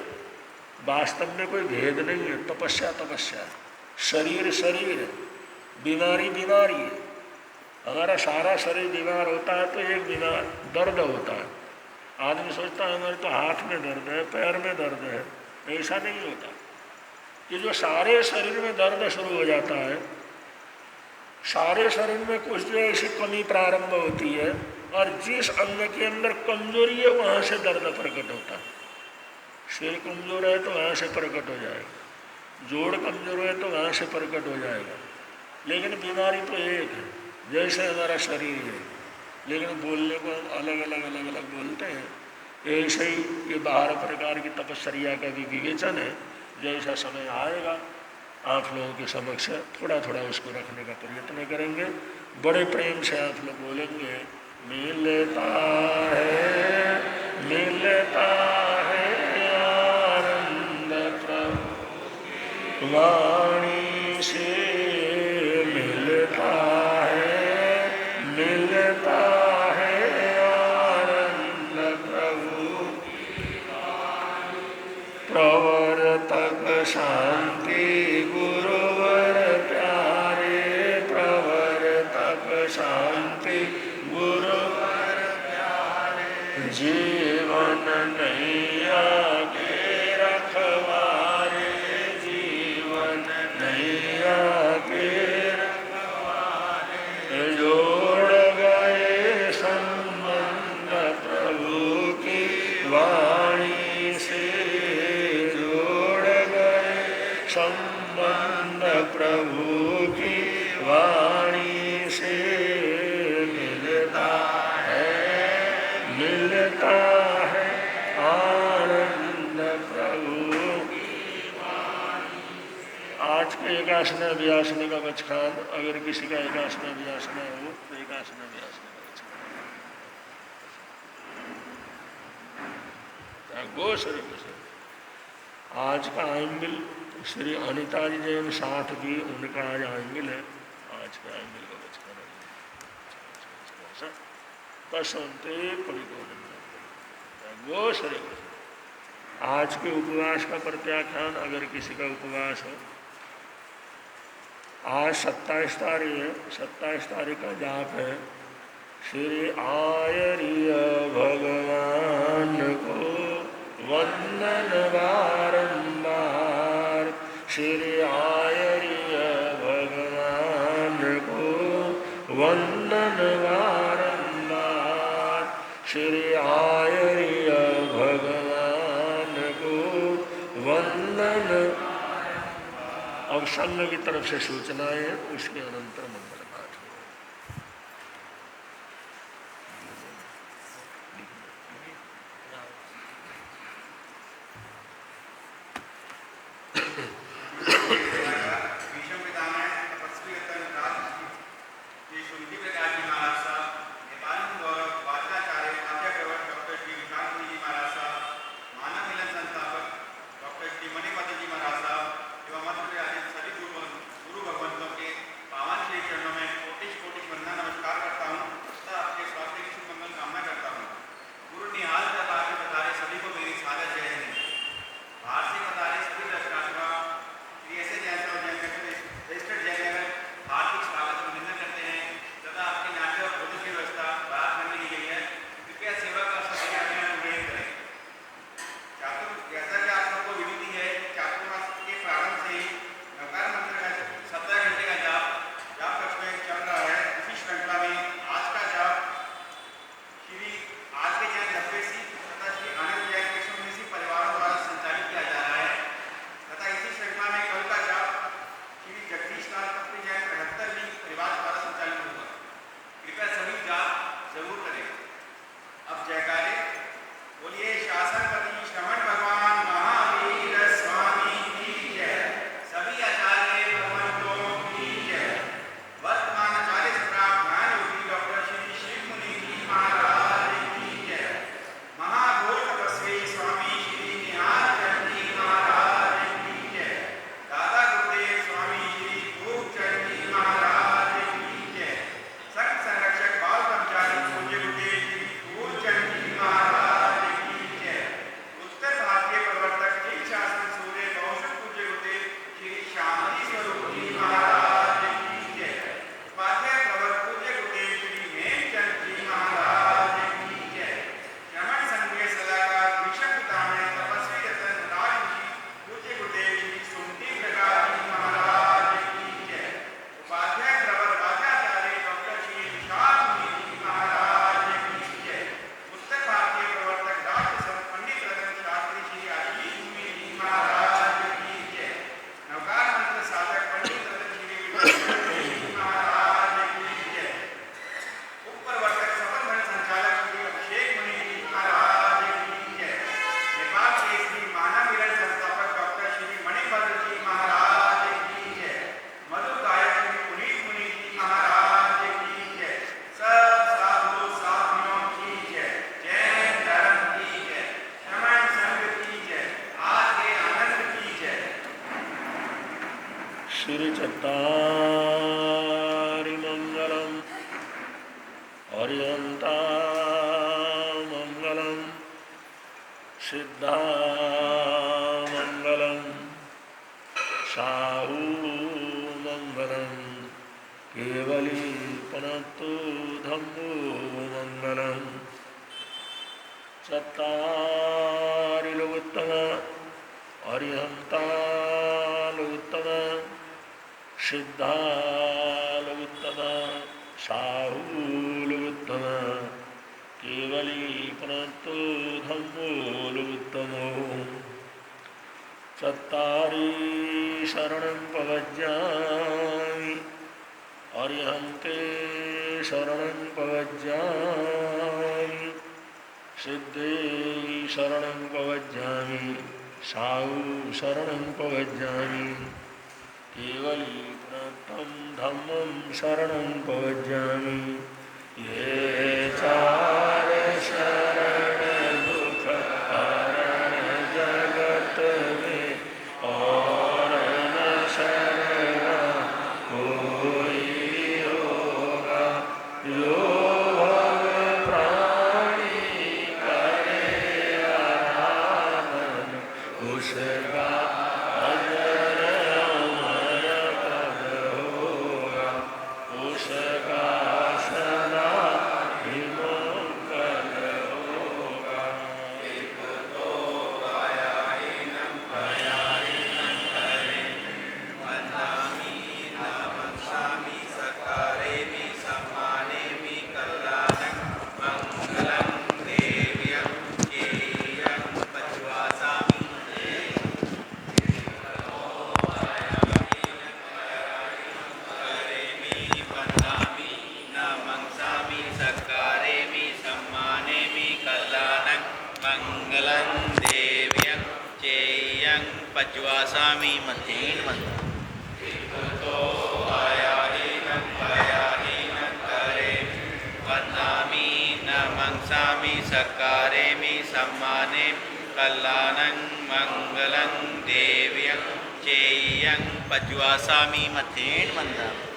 वास्तव में कोई भेद नहीं है। तपस्या तपस्या, शरीर शरीर, बीमारी बीमारी है। हमारा सारा शरीर बीमार होता है तो एक बीमार दर्द होता है। आदमी सोचता है हमारे तो हाथ में दर्द है, पैर में दर्द है, ऐसा नहीं होता। ये जो सारे शरीर में दर्द शुरू हो जाता है, सारे शरीर में कुछ जो ऐसी कमी प्रारंभ होती है और जिस अंग के अंदर कमजोरी है वहाँ से दर्द प्रकट होता है। सिर कमजोर है तो वहाँ से प्रकट हो जाएगा, जोड़ कमजोर है तो वहाँ से प्रकट हो जाएगा। लेकिन बीमारी तो एक है, जैसे हमारा शरीर है, लेकिन बोलने को हम अलग अलग बोलते हैं। ऐसे ही ये 12 प्रकार की तपस्या का भी विवेचन है। जैसा समय आएगा आप लोगों के समक्ष थोड़ा थोड़ा उसको रखने का प्रयत्न करेंगे। बड़े प्रेम से आप लोग बोलेंगे, मिलता है आनंद प्रभु वाणी से, मिलता है आनंद प्रभु प्रवर्तक शांति गुरुवर प्यारे, प्रवर्तक शांति गुरुवर प्यारे, जीवन नैया के रखवारे, जीवन नैया के रखवारे, जोड़ गए संबंध प्रभु की वाणी से, संबंध प्रभु की वाणी से, मिलता है आनंद प्रभु की वाणी। आज के एकासना व्यासने का बचकान, अगर किसी का एकासना व्यासना हो तो एकासना व्यासने का बचकान गो श्री कृष्ण। आज का आइंबिल श्री अनिता जी जैन साथ भी उनका आज आइंबिल है। आज का आइंबिल का बचकान बसंते परिगोविंद गो श्री कृष्ण। आज के उपवास का प्रत्याख्यान, अगर किसी का उपवास हो, आज 27 तारीख है, 27 तारीख का जाप है श्री आयर्य भगवान को वंदन बारंबार, श्री आयर्य भगवान को वंदन बारंबार, श्री आयर्य भगवान को वंदन। अब संघ की तरफ से सूचनाएं हैं, उसके अनंतर मंगल पाठ हो। गुरु भगवंतों के पावन श्री चरणों में श्रीचत्तारिमङ्गलं अर्यन्तामङ्गलं सिद्धामङ्गलं साहूमङ्गलं केवलीपनत्तु धम्मो मङ्गलं चत्तारिलोत्तम अर्यन्तालोत्तम सिद्धालोत्तम साहूलोत्तम केवलीपनत्तु धम्मोलोत्तमो चत्तारि शरणं प्रपद्यामि अर्यन्ते शरणं प्रपद्यामि सिद्धे शरणं प्रपद्यामि साहू शरणं प्रपद्यामि केवलीपनत्तं धम्मं शरणं प्रपद्यामि ये चार शरण दुख हरण जगत में और न शरण कोई होगा जो भव प्राणी करे आराधन उसका अजर अमर पद होगा उसका सदा ही मंगल होगा। मंगलं देव्यं चेयं पज्वासामि मध्येन वन्दनं वन्दामि न मंसामि सकारेमि सम्माने कल्याणं मंगलं देव्यं चेयं पज्वासामि मध्येन वन्दनं